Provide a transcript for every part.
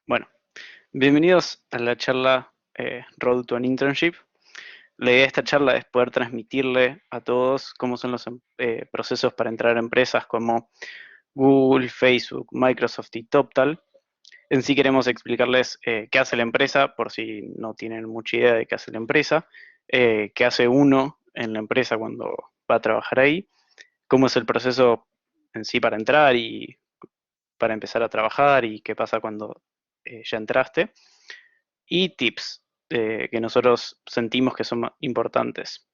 Bueno, bienvenidos a la charla Road to an Internship. La idea de esta charla es poder transmitirle a todos cómo son los procesos para entrar a empresas como Google, Facebook, Microsoft y TopTal. En sí queremos explicarles qué hace la empresa, por si no tienen mucha idea de qué hace la empresa, qué hace uno en la empresa cuando va a trabajar ahí, cómo es el proceso en sí para entrar y para empezar a trabajar y qué pasa cuando ya entraste. Y tips que nosotros sentimos que son importantes.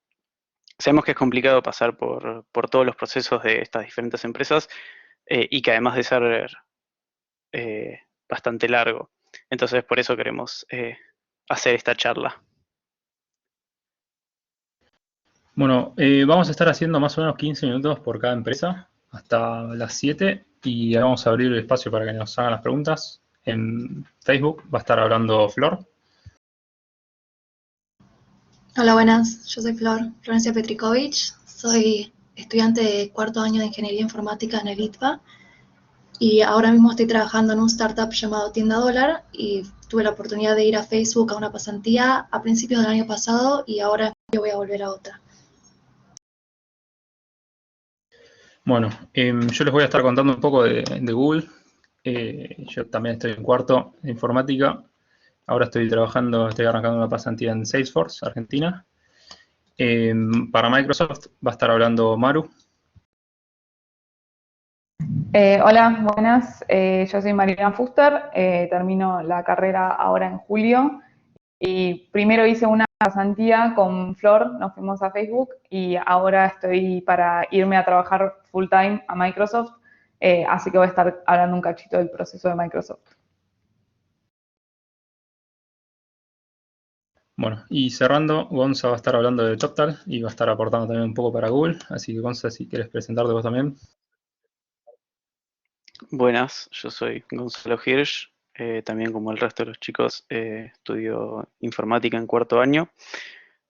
Sabemos que es complicado pasar por todos los procesos de estas diferentes empresas y que además de ser eh, bastante largo. Entonces por eso queremos hacer esta charla. Bueno, vamos a estar haciendo más o menos 15 minutos por cada empresa hasta las 7 y ahora vamos a abrir el espacio para que nos hagan las preguntas. En Facebook va a estar hablando Flor. Hola, buenas. Yo soy Florencia Petrikovich. Soy estudiante de cuarto año de Ingeniería Informática en el ITBA y ahora mismo estoy trabajando en un startup llamado Tienda Dólar y tuve la oportunidad de ir a Facebook a una pasantía a principios del año pasado y ahora yo voy a volver a otra. Bueno, yo les voy a estar contando un poco de Google. Yo también estoy en cuarto de informática. Ahora estoy arrancando una pasantía en Salesforce, Argentina. Para Microsoft va a estar hablando Maru. Hola, buenas. Yo soy Mariana Fuster. Termino la carrera ahora en julio. Y primero hice una pasantía con Flor, nos fuimos a Facebook y ahora estoy para irme a trabajar full time a Microsoft. Así que voy a estar hablando un cachito del proceso de Microsoft. Bueno, y cerrando, Gonza va a estar hablando de TopTal y va a estar aportando también un poco para Google. Así que Gonza, si quieres presentarte vos también. Buenas, yo soy Gonzalo Hirsch. También como el resto de los chicos estudio informática en cuarto año.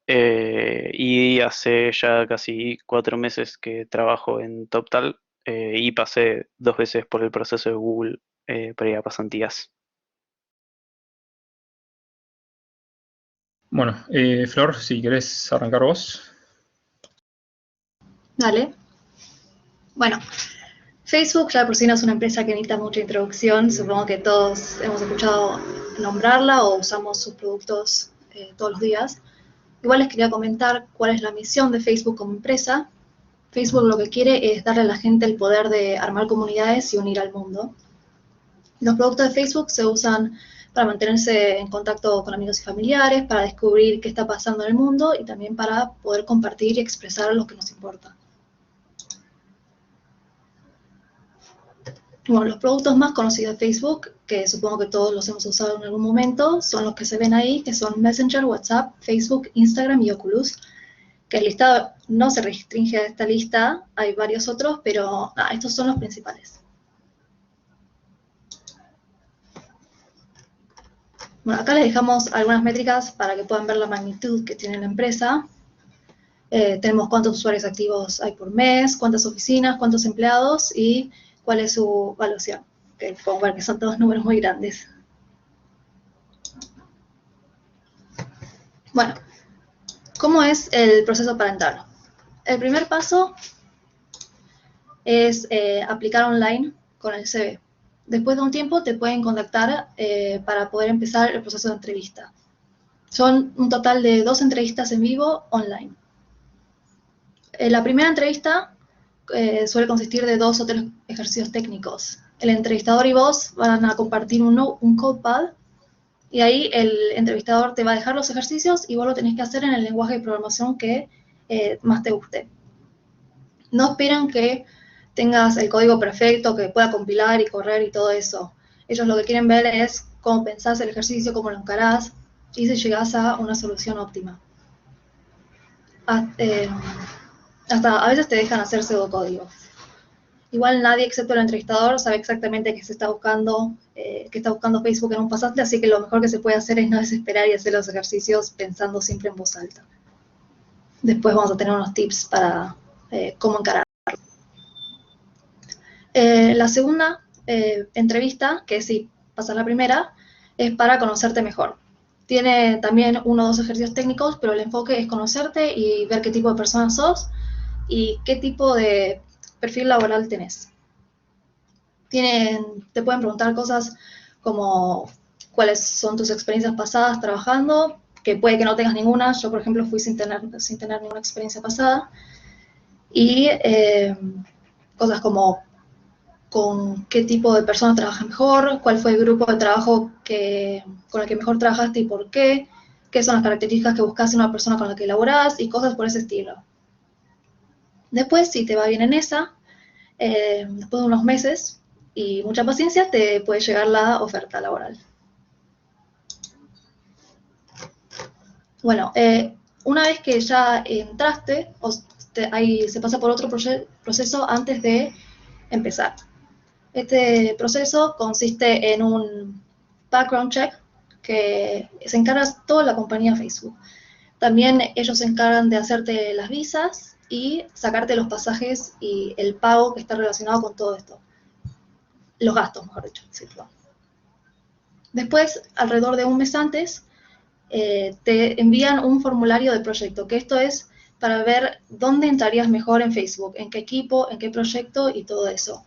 Y hace ya casi 4 meses que trabajo en TopTal y pasé 2 veces por el proceso de Google para ir a pasantías. Bueno, Flor, si querés arrancar vos. Dale. Bueno, Facebook ya por sí no es una empresa que necesita mucha introducción. Supongo que todos hemos escuchado nombrarla o usamos sus productos todos los días. Igual les quería comentar cuál es la misión de Facebook como empresa. Facebook lo que quiere es darle a la gente el poder de armar comunidades y unir al mundo. Los productos de Facebook se usan para mantenerse en contacto con amigos y familiares, para descubrir qué está pasando en el mundo y también para poder compartir y expresar lo que nos importa. Bueno, los productos más conocidos de Facebook, que supongo que todos los hemos usado en algún momento, son los que se ven ahí, que son Messenger, WhatsApp, Facebook, Instagram y Oculus. Que el listado no se restringe a esta lista, hay varios otros, pero estos son los principales. Bueno, acá les dejamos algunas métricas para que puedan ver la magnitud que tiene la empresa. Tenemos cuántos usuarios activos hay por mes, cuántas oficinas, cuántos empleados y cuál es su valuación. Que podemos ver que son todos números muy grandes. Bueno, ¿cómo es el proceso para entrar? El primer paso es aplicar online con el CV. Después de un tiempo te pueden contactar para poder empezar el proceso de entrevista. Son un total de 2 entrevistas en vivo online. La primera entrevista suele consistir de 2 o 3 ejercicios técnicos. El entrevistador y vos van a compartir un codepad y ahí el entrevistador te va a dejar los ejercicios y vos lo tenés que hacer en el lenguaje de programación que más te guste. No esperan que tengas el código perfecto, que pueda compilar y correr y todo eso. Ellos lo que quieren ver es cómo pensás el ejercicio, cómo lo encarás y si llegás a una solución óptima. Hasta a veces te dejan hacer pseudocódigo. Igual nadie excepto el entrevistador sabe exactamente qué está buscando Facebook en un pasante, así que lo mejor que se puede hacer es no desesperar y hacer los ejercicios pensando siempre en voz alta. Después vamos a tener unos tips para cómo encarar. La segunda entrevista, que es si pasas la primera, es para conocerte mejor. Tiene también 1 o 2 ejercicios técnicos, pero el enfoque es conocerte y ver qué tipo de persona sos y qué tipo de perfil laboral tenés. Te pueden preguntar cosas como cuáles son tus experiencias pasadas trabajando, que puede que no tengas ninguna. Yo, por ejemplo, fui sin tener ninguna experiencia pasada. Y cosas como con qué tipo de personas trabajas mejor, cuál fue el grupo de trabajo con el que mejor trabajaste y por qué son las características que buscas en una persona con la que laborás y cosas por ese estilo. Después, si te va bien en esa, después de unos meses y mucha paciencia, te puede llegar la oferta laboral. Bueno, una vez que ya entraste, se pasa por otro proceso antes de empezar. Este proceso consiste en un background check que se encarga toda la compañía Facebook. También ellos se encargan de hacerte las visas y sacarte los pasajes y el pago que está relacionado con todo esto. Los gastos, mejor dicho. Sí, perdón. Después, alrededor de un mes antes, te envían un formulario de proyecto, que esto es para ver dónde entrarías mejor en Facebook, en qué equipo, en qué proyecto y todo eso.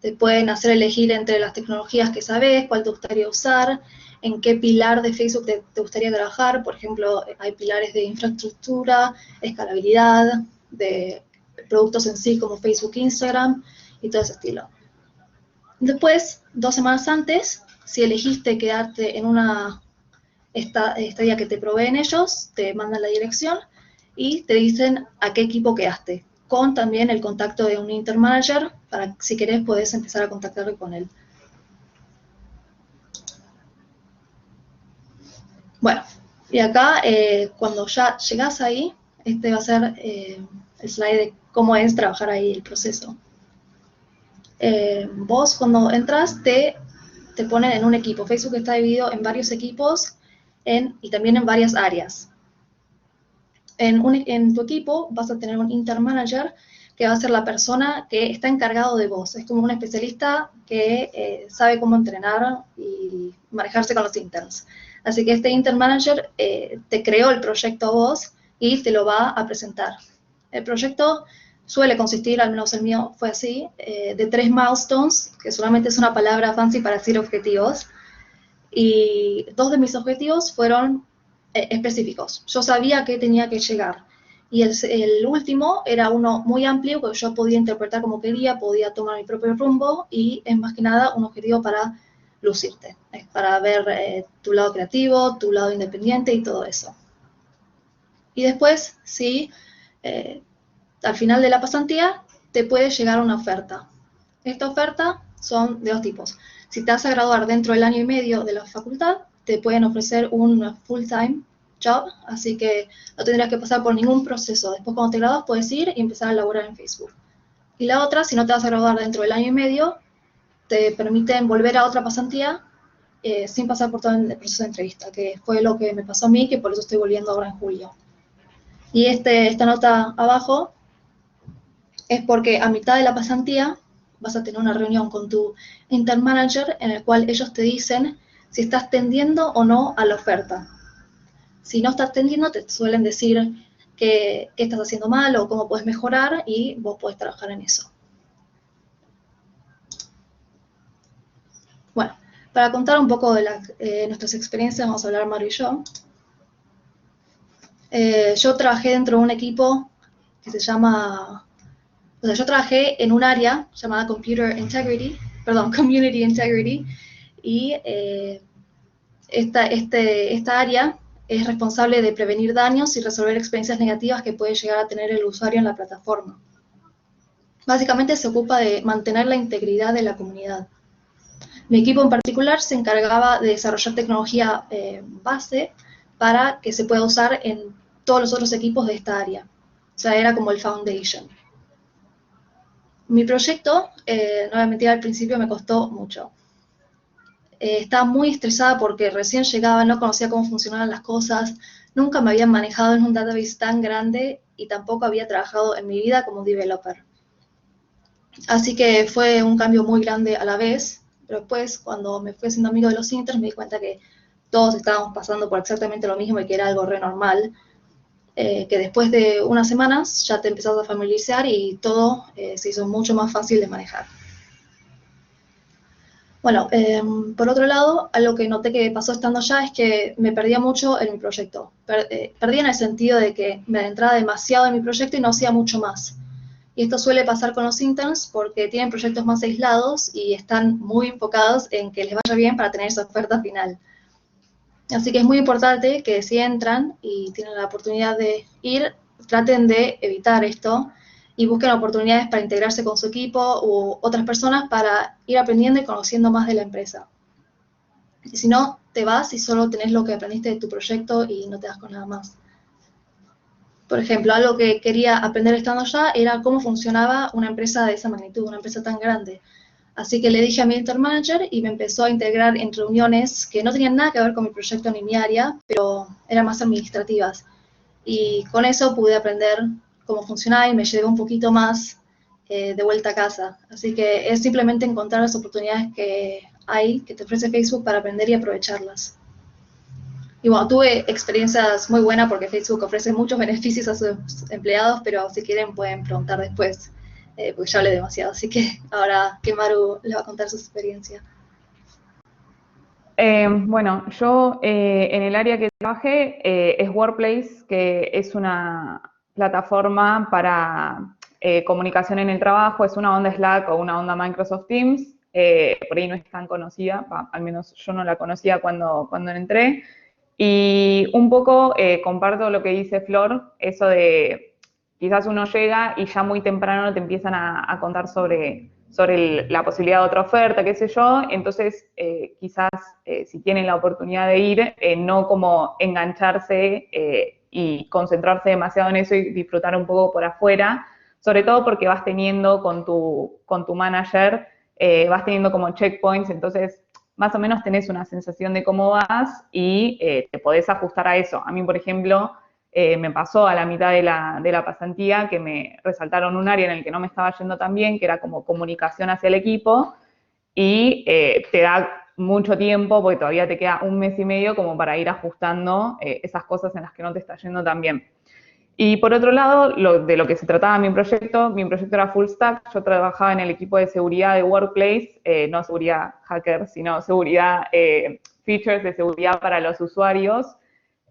Te pueden hacer elegir entre las tecnologías que sabes, cuál te gustaría usar, en qué pilar de Facebook te gustaría trabajar. Por ejemplo, hay pilares de infraestructura, escalabilidad, de productos en sí como Facebook, Instagram y todo ese estilo. Después, 2 semanas antes, si elegiste quedarte en una estadía que te proveen ellos, te mandan la dirección y te dicen a qué equipo quedaste, con también el contacto de un intermanager, para si querés podés empezar a contactarte con él. Bueno, y acá cuando ya llegás ahí, este va a ser el slide de cómo es trabajar ahí el proceso. Vos cuando entras te ponen en un equipo. Facebook está dividido en varios equipos y también en varias áreas. En tu equipo vas a tener un intermanager que va a ser la persona que está encargado de vos. Es como un especialista que sabe cómo entrenar y manejarse con los interns. Así que este intermanager te creó el proyecto a vos y te lo va a presentar. El proyecto suele consistir, al menos el mío fue así, de 3 milestones, que solamente es una palabra fancy para decir objetivos. Y 2 de mis objetivos fueron específicos. Yo sabía que tenía que llegar. Y el último era uno muy amplio que yo podía interpretar como quería, podía tomar mi propio rumbo y es más que nada un objetivo para lucirte, es para ver tu lado creativo, tu lado independiente y todo eso. Y después, sí, al final de la pasantía te puede llegar una oferta. Esta oferta son de 2 tipos. Si te vas a graduar dentro del año y medio de la facultad, te pueden ofrecer un full-time job, así que no tendrías que pasar por ningún proceso. Después, cuando te gradúas, puedes ir y empezar a laborar en Facebook. Y la otra, si no te vas a graduar dentro del año y medio, te permiten volver a otra pasantía sin pasar por todo el proceso de entrevista, que fue lo que me pasó a mí, que por eso estoy volviendo ahora en julio. Y esta nota abajo es porque a mitad de la pasantía vas a tener una reunión con tu intermanager en el cual ellos te dicen si estás tendiendo o no a la oferta. Si no estás tendiendo, te suelen decir qué estás haciendo mal o cómo puedes mejorar y vos podés trabajar en eso. Bueno, para contar un poco de nuestras experiencias, vamos a hablar Mario y yo. Yo trabajé dentro de un equipo que se llama... O sea, yo trabajé en un área llamada Community Integrity, y esta área es responsable de prevenir daños y resolver experiencias negativas que puede llegar a tener el usuario en la plataforma. Básicamente se ocupa de mantener la integridad de la comunidad. Mi equipo en particular se encargaba de desarrollar tecnología base para que se pueda usar en todos los otros equipos de esta área. O sea, era como el foundation. Mi proyecto, no voy a mentir, al principio me costó mucho. Estaba muy estresada porque recién llegaba, no conocía cómo funcionaban las cosas, nunca me había manejado en un database tan grande y tampoco había trabajado en mi vida como developer. Así que fue un cambio muy grande a la vez, Pero después, cuando me fui haciendo amigo de los interns, me di cuenta que todos estábamos pasando por exactamente lo mismo y que era algo re normal, que después de unas semanas ya te empezás a familiarizar y todo se hizo mucho más fácil de manejar. Bueno, por otro lado, algo que noté que pasó estando allá es que me perdía mucho en mi proyecto. Perdía en el sentido de que me adentraba demasiado en mi proyecto y no hacía mucho más. Y esto suele pasar con los interns porque tienen proyectos más aislados y están muy enfocados en que les vaya bien para tener esa oferta final. Así que es muy importante que si entran y tienen la oportunidad de ir, traten de evitar esto y busquen oportunidades para integrarse con su equipo u otras personas para ir aprendiendo y conociendo más de la empresa. Y si no, te vas y solo tenés lo que aprendiste de tu proyecto y no te das con nada más. Por ejemplo, algo que quería aprender estando allá era cómo funcionaba una empresa de esa magnitud, una empresa tan grande. Así que le dije a mi intern manager y me empezó a integrar en reuniones que no tenían nada que ver con mi proyecto ni mi área, pero eran más administrativas. Y con eso pude aprender cómo funcionaba y me llevé un poquito más de vuelta a casa. Así que es simplemente encontrar las oportunidades que hay, que te ofrece Facebook para aprender y aprovecharlas. Y bueno, tuve experiencias muy buenas porque Facebook ofrece muchos beneficios a sus empleados, pero si quieren pueden preguntar después, porque ya hablé demasiado. Así que ahora que Maru les va a contar su experiencia. Bueno, yo en el área que trabajé es Workplace, que es una plataforma para comunicación en el trabajo, es una onda Slack o una onda Microsoft Teams, por ahí no es tan conocida, al menos yo no la conocía cuando entré, y un poco comparto lo que dice Flor, eso de quizás uno llega y ya muy temprano te empiezan a contar sobre la posibilidad de otra oferta, qué sé yo, entonces quizás si tienen la oportunidad de ir, no como engancharse y concentrarse demasiado en eso y disfrutar un poco por afuera, sobre todo porque vas teniendo con tu manager, vas teniendo como checkpoints, entonces más o menos tenés una sensación de cómo vas y te podés ajustar a eso. A mí, por ejemplo, me pasó a la mitad de la pasantía que me resaltaron un área en el que no me estaba yendo tan bien, que era como comunicación hacia el equipo, y te da mucho tiempo, porque todavía te queda un mes y medio como para ir ajustando esas cosas en las que no te está yendo tan bien. Y por otro lado, de lo que se trataba mi proyecto era full stack. Yo trabajaba en el equipo de seguridad de Workplace, no seguridad hacker, sino seguridad, features de seguridad para los usuarios.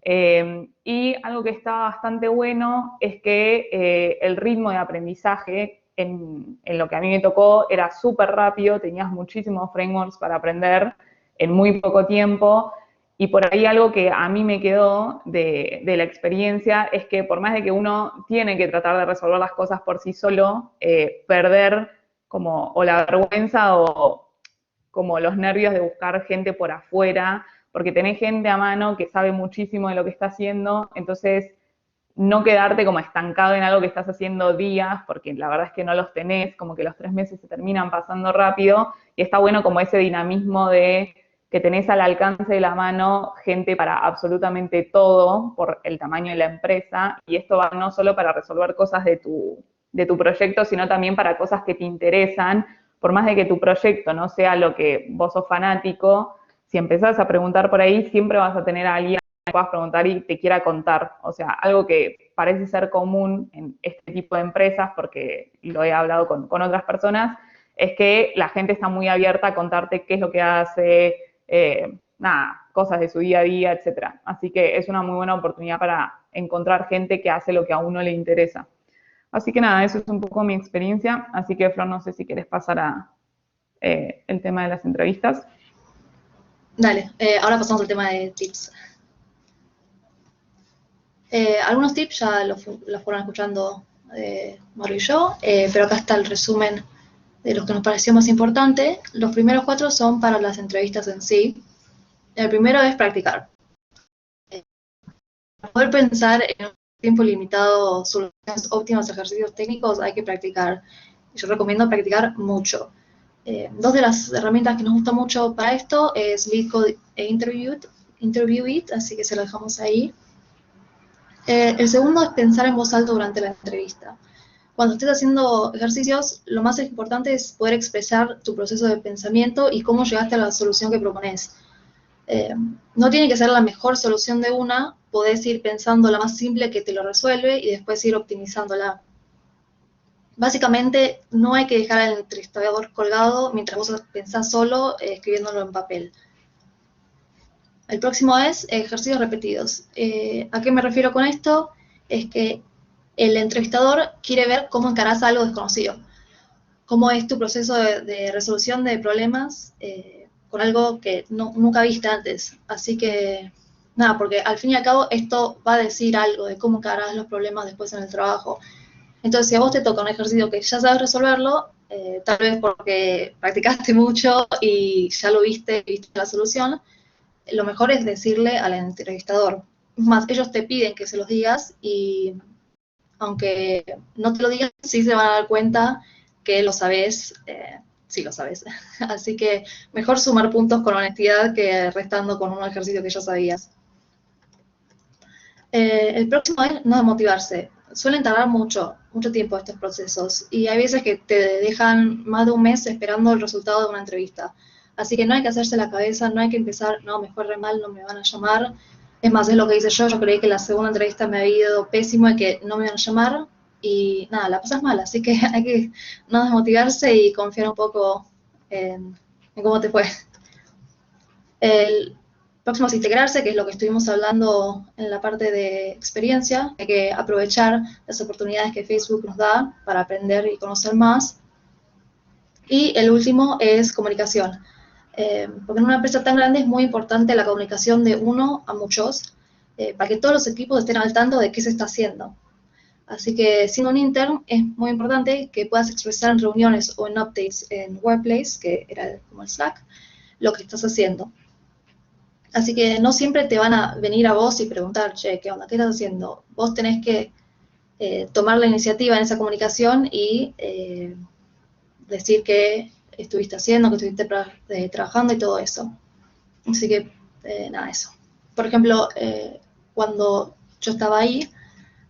Y algo que estaba bastante bueno es que el ritmo de aprendizaje en lo que a mí me tocó era súper rápido, tenías muchísimos frameworks para aprender en muy poco tiempo. Y por ahí algo que a mí me quedó de la experiencia es que por más de que uno tiene que tratar de resolver las cosas por sí solo, perder como o la vergüenza o como los nervios de buscar gente por afuera, porque tenés gente a mano que sabe muchísimo de lo que está haciendo, entonces no quedarte como estancado en algo que estás haciendo días, porque la verdad es que no los tenés, como que los 3 meses se terminan pasando rápido, y está bueno como ese dinamismo de que tenés al alcance de la mano gente para absolutamente todo por el tamaño de la empresa, y esto va no solo para resolver cosas de tu proyecto, sino también para cosas que te interesan, por más de que tu proyecto no sea lo que vos sos fanático, si empezás a preguntar por ahí, siempre vas a tener a alguien que puedas preguntar y te quiera contar. O sea, algo que parece ser común en este tipo de empresas, porque lo he hablado con otras personas, es que la gente está muy abierta a contarte qué es lo que hace, cosas de su día a día, etc. Así que es una muy buena oportunidad para encontrar gente que hace lo que a uno le interesa. Así que nada, eso es un poco mi experiencia. Así que, Flor, no sé si quieres pasar a el tema de las entrevistas. Dale, ahora pasamos al tema de tips. Algunos tips ya los fueron escuchando Maru y yo, pero acá está el resumen de los que nos pareció más importante. Los primeros 4 son para las entrevistas en sí. El primero es practicar. Para poder pensar en un tiempo limitado soluciones óptimas, ejercicios técnicos, hay que practicar. Yo recomiendo practicar mucho. 2 de las herramientas que nos gusta mucho para esto es LeetCode e Interview It, así que se lo dejamos ahí. El segundo es pensar en voz alta durante la entrevista. Cuando estés haciendo ejercicios, lo más importante es poder expresar tu proceso de pensamiento y cómo llegaste a la solución que propones. No tiene que ser la mejor solución de una, podés ir pensando la más simple que te lo resuelve y después ir optimizándola. Básicamente, no hay que dejar al entrevistador colgado mientras vos pensás solo escribiéndolo en papel. El próximo es ejercicios repetidos. ¿A qué me refiero con esto? Es que el entrevistador quiere ver cómo encarás algo desconocido. Cómo es tu proceso de resolución de problemas con algo que nunca viste antes. Así que, nada, porque al fin y al cabo esto va a decir algo de cómo encarás los problemas después en el trabajo. Entonces, si a vos te toca un ejercicio que ya sabes resolverlo, tal vez porque practicaste mucho y ya lo viste la solución, lo mejor es decirle al entrevistador. Es más, ellos te piden que se los digas y aunque no te lo digas, sí se van a dar cuenta que lo sabes, sí lo sabes. Así que mejor sumar puntos con honestidad que restando con un ejercicio que ya sabías. El próximo es no desmotivarse. Suelen tardar mucho tiempo estos procesos y hay veces que te dejan más de un mes esperando el resultado de una entrevista. Así que no hay que hacerse la cabeza, no hay que empezar, no, me fue re mal, no me van a llamar. Es más, es lo que hice yo creí que la segunda entrevista me había ido pésimo y que no me iban a llamar y nada, la pasas mal, así que hay que no desmotivarse y confiar un poco en cómo te fue. El próximo es integrarse, que es lo que estuvimos hablando en la parte de experiencia. Hay que aprovechar las oportunidades que Facebook nos da para aprender y conocer más. Y el último es comunicación. Porque en una empresa tan grande es muy importante la comunicación de uno a muchos, para que todos los equipos estén al tanto de qué se está haciendo. Así que siendo un intern es muy importante que puedas expresar en reuniones o en updates en Workplace, que era como el Slack, lo que estás haciendo. Así que no siempre te van a venir a vos y preguntar, che, ¿qué onda? ¿Qué estás haciendo? Vos tenés que tomar la iniciativa en esa comunicación y decir qué estuviste haciendo, qué estuviste trabajando y todo eso. Así que, nada, eso. Por ejemplo, cuando yo estaba ahí,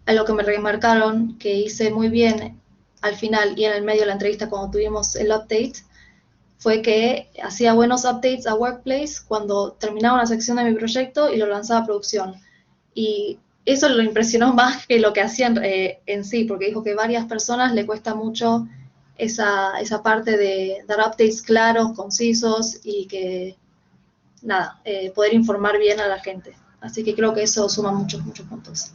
algo que me remarcaron que hice muy bien al final y en el medio de la entrevista cuando tuvimos el update, fue que hacía buenos updates a Workplace cuando terminaba una sección de mi proyecto y lo lanzaba a producción. Y eso lo impresionó más que lo que hacían en sí, porque dijo que a varias personas le cuesta mucho esa parte de dar updates claros, concisos y que, nada, poder informar bien a la gente. Así que creo que eso suma muchos puntos.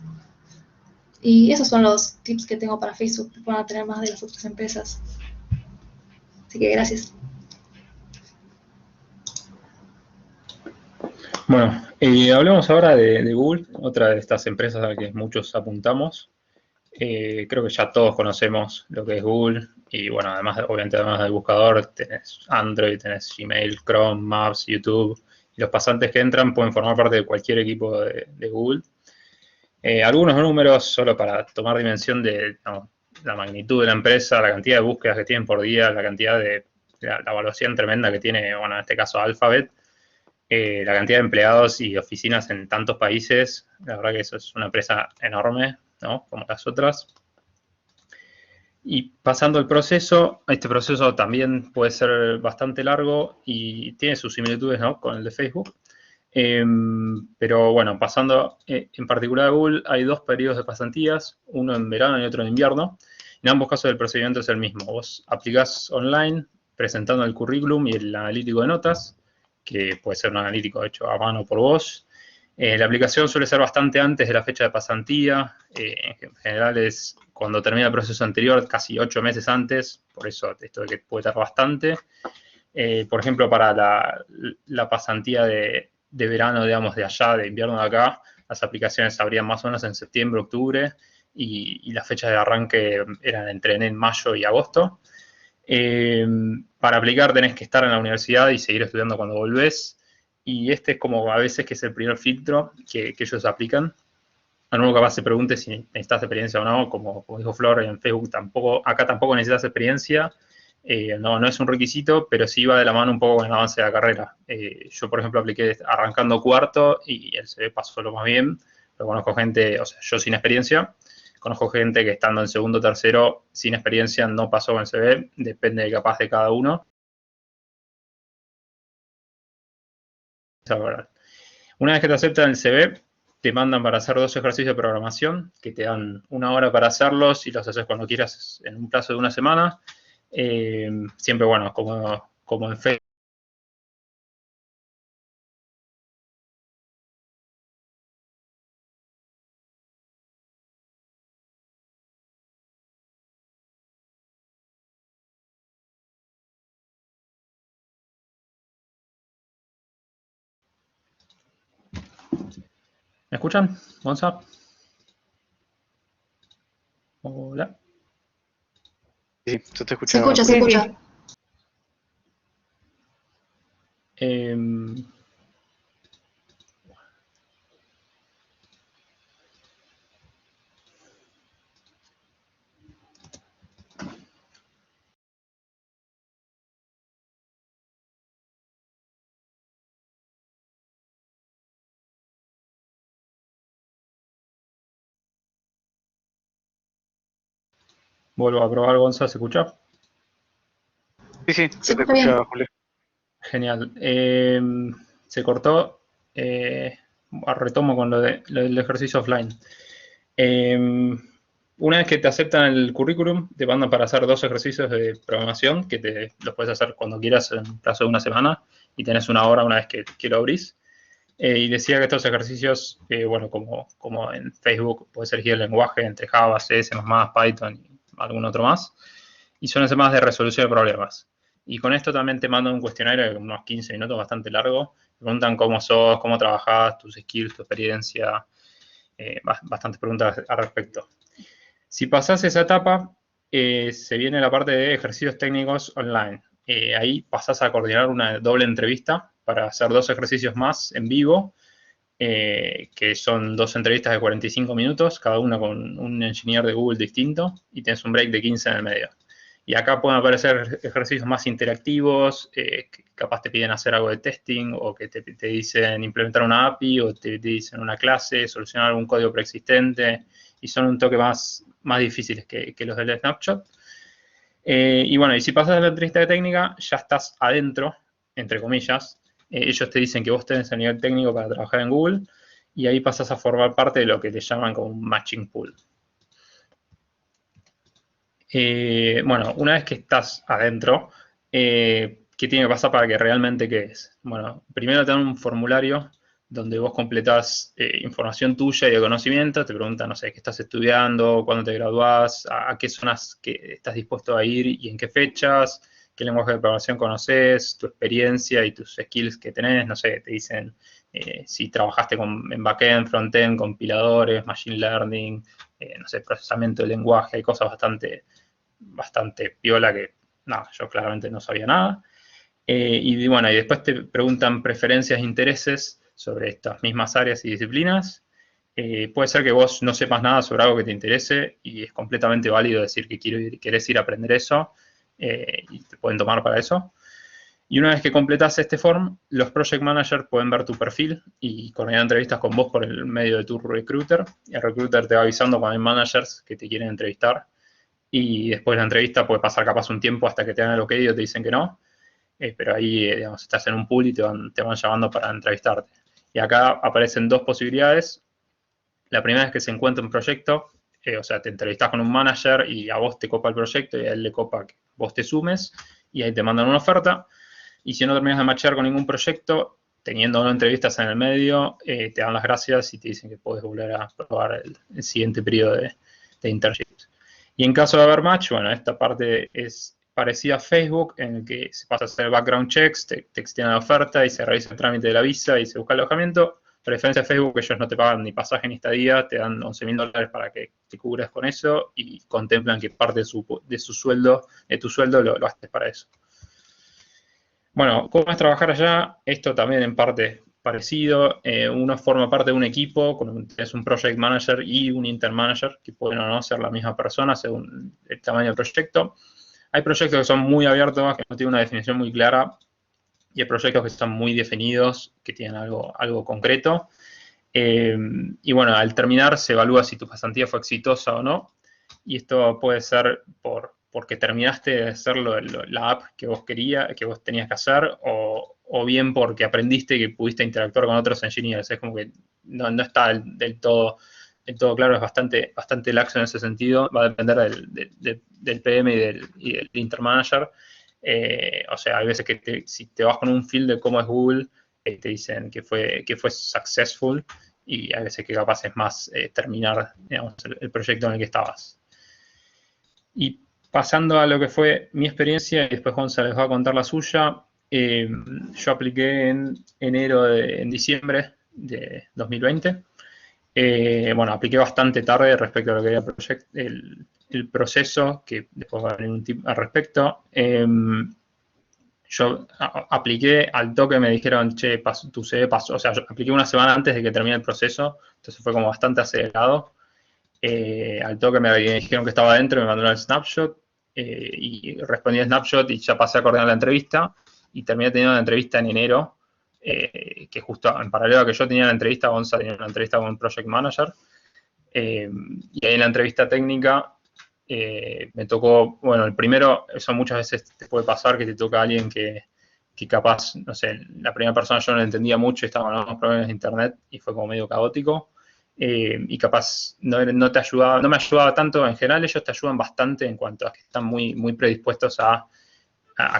Y esos son los tips que tengo para Facebook, que van a tener más de las otras empresas. Así que gracias. Bueno, hablemos ahora de Google, otra de estas empresas a las que muchos apuntamos. Creo que ya todos conocemos lo que es Google y bueno, además, obviamente, además del buscador, tenés Android, tenés Gmail, Chrome, Maps, YouTube, y los pasantes que entran pueden formar parte de cualquier equipo de Google. Algunos números solo para tomar dimensión de la magnitud de la empresa, la cantidad de búsquedas que tienen por día, la cantidad de la evaluación tremenda que tiene, bueno, en este caso Alphabet, la cantidad de empleados y oficinas en tantos países. La verdad que eso es una empresa enorme, ¿no? Como las otras. Y pasando el proceso, este proceso también puede ser bastante largo y tiene sus similitudes, ¿no?, con el de Facebook. Pero bueno, pasando en particular a Google, hay dos periodos de pasantías, uno en verano y otro en invierno. En ambos casos el procedimiento es el mismo. Vos aplicás online presentando el currículum y el analítico de notas, que puede ser un analítico hecho a mano por vos. La aplicación suele ser bastante antes de la fecha de pasantía. En general es cuando termina el proceso anterior, casi 8 meses antes. Por eso esto de que puede tardar bastante. Por ejemplo, para la pasantía de verano, digamos, de allá, de invierno de acá, las aplicaciones se abrían más o menos en septiembre, octubre, y las fechas de arranque eran entre en mayo y agosto. Para aplicar tenés que estar en la universidad y seguir estudiando cuando volvés, y este es como a veces que es el primer filtro que ellos aplican. A nuevo capaz se pregunte si necesitas experiencia o no, como dijo Flor, en Facebook acá tampoco necesitas experiencia. No es un requisito, pero sí va de la mano un poco con el avance de la carrera. Yo, por ejemplo, apliqué arrancando cuarto y el CV pasó lo más bien. Pero conozco gente, o sea, yo sin experiencia, conozco gente que estando en segundo o tercero, sin experiencia, no pasó con el CV, depende capaz de cada uno. Una vez que te aceptan el CV, te mandan para hacer 2 ejercicios de programación, que te dan 1 hora para hacerlos y los haces cuando quieras en un plazo de 1 semana. Siempre, bueno, como en Facebook. ¿Me escuchan? ¿WhatsApp? Hola. Sí, se te Se escucha. escucha, se Sí, escucha. sí. Vuelvo a probar, Gonza, ¿se escucha? Sí, sí, Se se te escucha bien. escucha, Julio. Genial. Se cortó. Retomo con lo del ejercicio offline. Una vez que te aceptan el currículum, te mandan para hacer 2 ejercicios de programación que los puedes hacer cuando quieras en un plazo de 1 semana y tenés 1 hora una vez que lo abrís. Y decía que estos ejercicios, bueno, como en Facebook, puedes elegir el lenguaje entre Java, C++, Python y algún otro más. Y son más de resolución de problemas. Y con esto también te mandan un cuestionario de unos 15 minutos, bastante largo. Te preguntan cómo sos, cómo trabajás, tus skills, tu experiencia. Bastantes preguntas al respecto. Si pasás esa etapa, se viene la parte de ejercicios técnicos online. Ahí pasás a coordinar una doble entrevista para hacer 2 ejercicios más en vivo, que son 2 entrevistas de 45 minutos, cada una con un engineer de Google distinto, y tienes un break de 15 en el medio. Y acá pueden aparecer ejercicios más interactivos, que capaz te piden hacer algo de testing, o que te dicen implementar una API, o te dicen una clase, solucionar algún código preexistente, y son un toque más difíciles que los del Snapshot. Y bueno, y si pasas a la entrevista de técnica, ya estás adentro, entre comillas. Ellos te dicen que vos tenés el nivel técnico para trabajar en Google, y ahí pasas a formar parte de lo que te llaman como un matching pool. Bueno, una vez que estás adentro, ¿qué tiene que pasar para que realmente quedes? Bueno, primero te dan un formulario donde vos completás información tuya y de conocimiento, te preguntan, no sé, qué estás estudiando, cuándo te graduás, a qué zonas que estás dispuesto a ir y en qué fechas, qué lenguaje de programación conoces, tu experiencia y tus skills que tenés, no sé, te dicen si trabajaste en backend, frontend, compiladores, machine learning, no sé, procesamiento de lenguaje, hay cosas bastante piola que, no, yo claramente no sabía nada. Y bueno, y después te preguntan preferencias e intereses sobre estas mismas áreas y disciplinas. Puede ser que vos no sepas nada sobre algo que te interese y es completamente válido decir que querés ir a aprender eso y te pueden tomar para eso. Y una vez que completas este form, los project managers pueden ver tu perfil y coordinar entrevistas con vos por el medio de tu recruiter. Y el recruiter te va avisando cuando hay managers que te quieren entrevistar. Y después de la entrevista puede pasar capaz un tiempo hasta que te dan el ok o te dicen que no. Pero ahí, digamos, estás en un pool y te van llamando para entrevistarte. Y acá aparecen 2 posibilidades. La primera es que se encuentra un proyecto, o sea, te entrevistas con un manager y a vos te copa el proyecto y a él le copa que vos te sumes y ahí te mandan una oferta. Y si no terminas de matchear con ningún proyecto, teniendo entrevistas en el medio, te dan las gracias y te dicen que puedes volver a probar el siguiente periodo de internships. Y en caso de haber match, bueno, esta parte es parecida a Facebook, en el que se pasa a hacer background checks, te extienden la oferta y se revisa el trámite de la visa y se busca alojamiento. A diferencia de Facebook, ellos no te pagan ni pasaje ni estadía, te dan $11.000 para que te cubras con eso y contemplan que parte de tu sueldo lo haces para eso. Bueno, ¿cómo es trabajar allá? Esto también en parte parecido. Uno forma parte de un equipo, es un project manager y un intern manager, que pueden o no ser la misma persona según el tamaño del proyecto. Hay proyectos que son muy abiertos, que no tienen una definición muy clara, y hay proyectos que están muy definidos, que tienen algo concreto. Y bueno, al terminar se evalúa si tu pasantía fue exitosa o no. Y esto puede ser porque terminaste de hacer la app que vos querías, que vos tenías que hacer, o bien porque aprendiste que pudiste interactuar con otros engineers. Es como que no está del todo claro, es bastante laxo en ese sentido. Va a depender del PM y del intermanager. O sea, hay veces que si te vas con un feel de cómo es Google, te dicen que fue successful, y hay veces que capaz es más terminar, digamos, el proyecto en el que estabas. Y pasando a lo que fue mi experiencia, y después Gonzalo les va a contar la suya, yo apliqué en diciembre de 2020. Bueno, apliqué bastante tarde respecto a lo que era el proceso, que después va a venir un tip al respecto. Yo apliqué al toque, me dijeron, che, tu CV pasó. O sea, yo apliqué una semana antes de que termine el proceso, entonces fue como bastante acelerado. Al toque me dijeron que estaba adentro, me mandaron el snapshot, y respondí al snapshot y ya pasé a coordinar la entrevista, y terminé teniendo la entrevista en enero, que justo en paralelo a que yo tenía la entrevista, Gonza tenía una entrevista con un project manager, y ahí en la entrevista técnica me tocó, bueno, el primero, eso muchas veces te puede pasar, que te toca alguien que capaz, no sé, la primera persona yo no la entendía mucho, estaban los problemas de internet y fue como medio caótico. Y capaz no te ayudaba, no me ayudaba tanto. En general ellos te ayudan bastante en cuanto a que están muy predispuestos a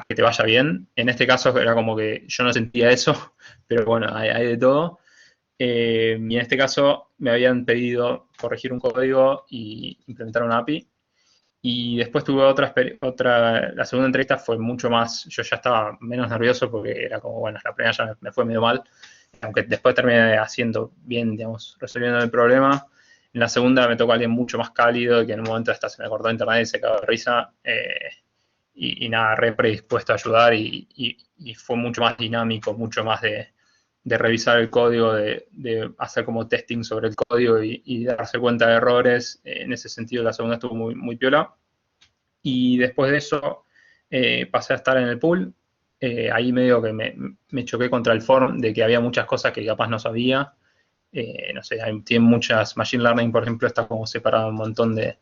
que te vaya bien. En este caso era como que yo no sentía eso, pero bueno, hay de todo. Y en este caso me habían pedido corregir un código y implementar una API. Y después tuve la segunda entrevista fue mucho más, yo ya estaba menos nervioso porque era como, bueno, la primera ya me fue medio mal, aunque después terminé haciendo bien, digamos, resolviendo el problema. En la segunda me tocó alguien mucho más cálido, que en un momento hasta se me cortó internet y se cagó de risa, y nada, re predispuesto a ayudar, y fue mucho más dinámico, mucho más de revisar el código, de hacer como testing sobre el código y darse cuenta de errores. En ese sentido, la segunda estuvo muy piola. Y después de eso, pasé a estar en el pool. Ahí medio que me choqué contra el form de que había muchas cosas que capaz no sabía. No sé, tienen muchas Machine Learning, por ejemplo, está como separado un montón de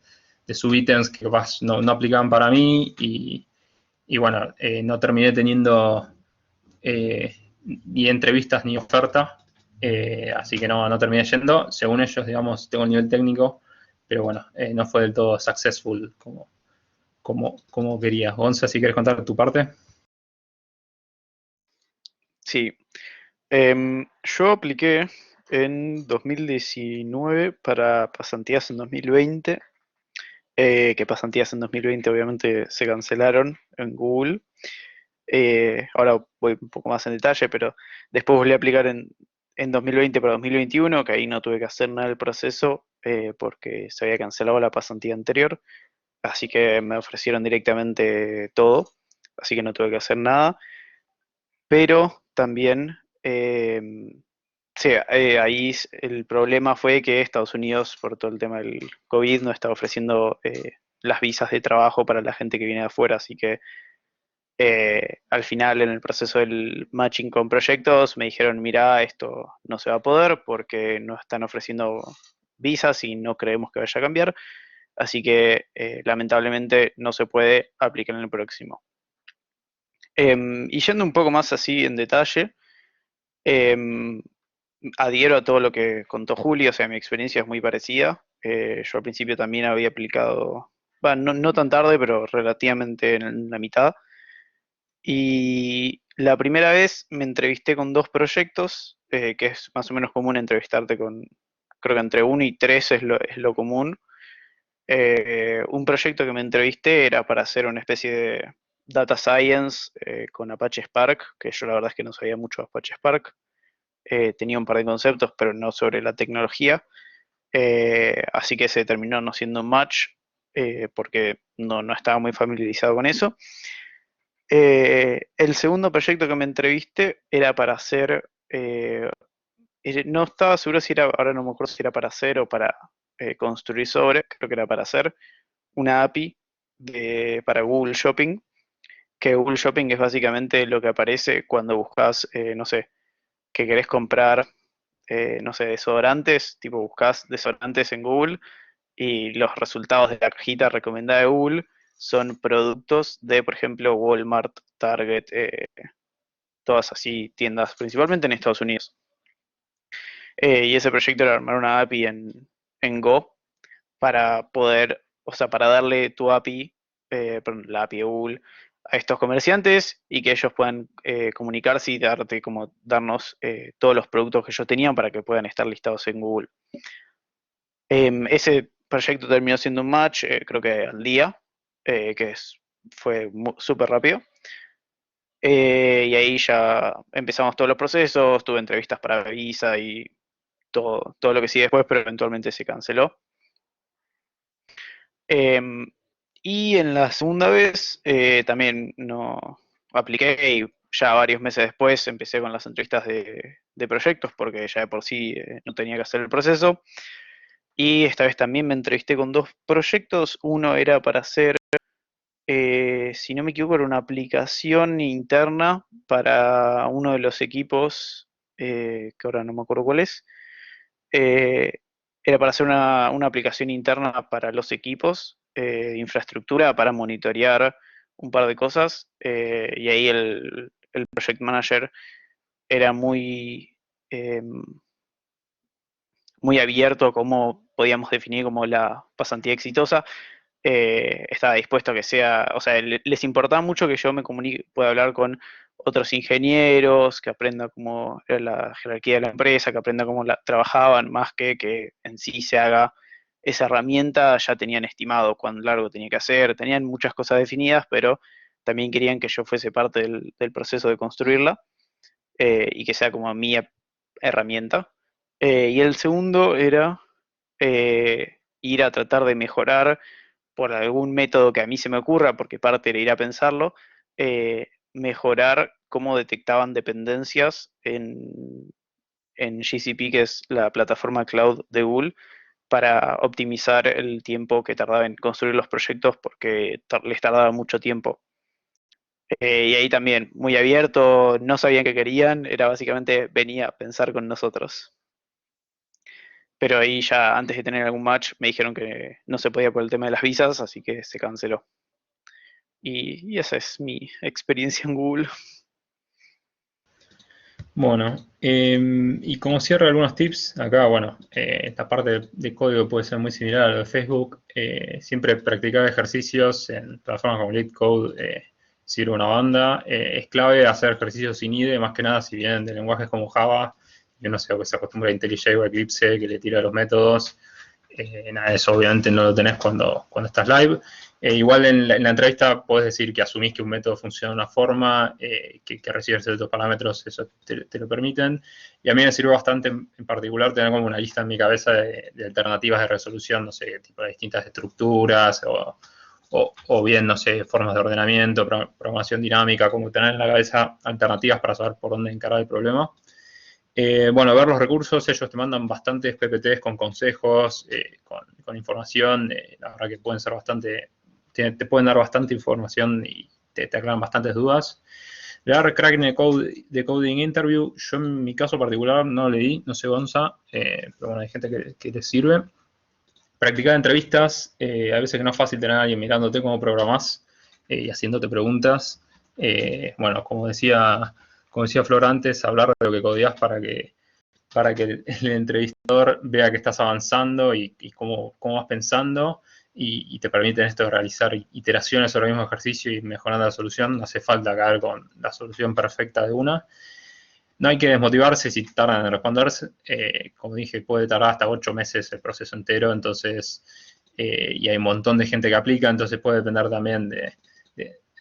subítems que capaz no aplicaban para mí. Y bueno, no terminé teniendo ni entrevistas ni oferta, así que no terminé yendo. Según ellos, digamos, tengo el nivel técnico, pero bueno, no fue del todo successful como quería. Gonza, si quieres contar tu parte. Sí. Yo apliqué en 2019 para pasantías en 2020, que pasantías en 2020 obviamente se cancelaron en Google. Ahora voy un poco más en detalle, pero después volví a aplicar en 2020 para 2021, que ahí no tuve que hacer nada del proceso, porque se había cancelado la pasantía anterior, así que me ofrecieron directamente todo, así que no tuve que hacer nada. Pero también, sí, ahí el problema fue que Estados Unidos, por todo el tema del COVID, no estaba ofreciendo las visas de trabajo para la gente que viene de afuera, así que al final, en el proceso del matching con proyectos, me dijeron, mira, esto no se va a poder porque no están ofreciendo visas y no creemos que vaya a cambiar, así que lamentablemente no se puede aplicar en el próximo. Y yendo un poco más así en detalle, em, adhiero a todo lo que contó Julio, o sea, mi experiencia es muy parecida. Yo al principio también había aplicado, bueno, no tan tarde, pero relativamente en la mitad. Y la primera vez me entrevisté con dos proyectos, que es más o menos común entrevistarte con, creo que entre uno y tres es lo común. Un proyecto que me entrevisté era para hacer una especie de data science con Apache Spark, que yo la verdad es que no sabía mucho de Apache Spark. Tenía un par de conceptos, pero no sobre la tecnología. Así que se terminó no siendo un match, porque no estaba muy familiarizado con eso. El segundo proyecto que me entrevisté era para hacer, no estaba seguro si era, ahora no me acuerdo si era para hacer o para construir sobre, creo que era para hacer una API para Google Shopping, que Google Shopping es básicamente lo que aparece cuando buscas, no sé, que querés comprar no sé, desodorantes, tipo buscas desodorantes en Google y los resultados de la cajita recomendada de Google son productos de, por ejemplo, Walmart, Target, todas así tiendas, principalmente en Estados Unidos. Y ese proyecto era armar una API en Go para poder, o sea, para darle tu API, perdón, la API de Google, a estos comerciantes y que ellos puedan comunicarse y darte como darnos todos los productos que ellos tenían para que puedan estar listados en Google. Ese proyecto terminó siendo un match, creo que al día, fue súper rápido. Y ahí ya empezamos todos los procesos, tuve entrevistas para Visa y todo lo que sigue después, pero eventualmente se canceló. Em, y en la segunda vez también no apliqué y ya varios meses después empecé con las entrevistas de proyectos porque ya de por sí no tenía que hacer el proceso. Y esta vez también me entrevisté con 2 proyectos. Uno era para hacer, si no me equivoco, era una aplicación interna para uno de los equipos, que ahora no me acuerdo cuál es. Eh, Era para hacer una aplicación interna para los equipos de infraestructura para monitorear un par de cosas. Y ahí el project manager era em, muy abierto a cómo podíamos definir como la pasantía exitosa. Estaba dispuesto a que sea, o sea, les importaba mucho que yo me comunique, pueda hablar con otros ingenieros, que aprenda cómo era la jerarquía de la empresa, que aprenda cómo trabajaban, más que en sí se haga esa herramienta. Ya tenían estimado cuán largo tenía que hacer, tenían muchas cosas definidas, pero también querían que yo fuese parte del proceso de construirla y que sea como mi herramienta. Y el segundo era ir a tratar de mejorar por algún método que a mí se me ocurra, porque parte era ir a pensarlo, mejorar cómo detectaban dependencias en GCP, que es la plataforma cloud de Google, para optimizar el tiempo que tardaba en construir los proyectos, porque les tardaba mucho tiempo. Y ahí también, muy abierto, no sabían qué querían, era básicamente venía a pensar con nosotros. Pero ahí ya antes de tener algún match me dijeron que no se podía por el tema de las visas, así que se canceló. Y esa es mi experiencia en Google. Bueno, y como cierre algunos tips, acá, bueno, esta parte de código puede ser muy similar a lo de Facebook. Siempre practicar ejercicios en plataformas como LeetCode sirve una banda. Es clave hacer ejercicios sin IDE, más que nada si vienen de lenguajes como Java, y uno se acostumbra a IntelliJ o Eclipse, que le tira los métodos. Nada, eso obviamente no lo tenés cuando estás live. Igual en la entrevista podés decir que asumís que un método funciona de una forma, que recibe ciertos parámetros, eso te lo permiten. Y a mí me sirve bastante, en particular, tener como una lista en mi cabeza de alternativas de resolución, no sé, tipo de distintas estructuras o bien, no sé, formas de ordenamiento, programación dinámica, como tener en la cabeza alternativas para saber por dónde encarar el problema. Bueno, ver los recursos, ellos te mandan bastantes PPTs con consejos, con información, la verdad que pueden ser bastante, te pueden dar bastante información y te aclaran bastantes dudas. Leer Cracking the Coding Interview, yo en mi caso particular no leí, no sé Gonza, pero bueno, hay gente que les sirve. Practicar entrevistas, a veces que no es fácil tener a alguien mirándote cómo programás y haciéndote preguntas. Bueno, como decía Flor antes, hablar de lo que codias para que el entrevistador vea que estás avanzando y cómo vas pensando y te permiten esto de realizar iteraciones sobre el mismo ejercicio y mejorando la solución. No hace falta caer con la solución perfecta de una. No hay que desmotivarse si tardan en responderse. Como dije, puede tardar hasta 8 meses el proceso entero, entonces, y hay un montón de gente que aplica, entonces puede depender también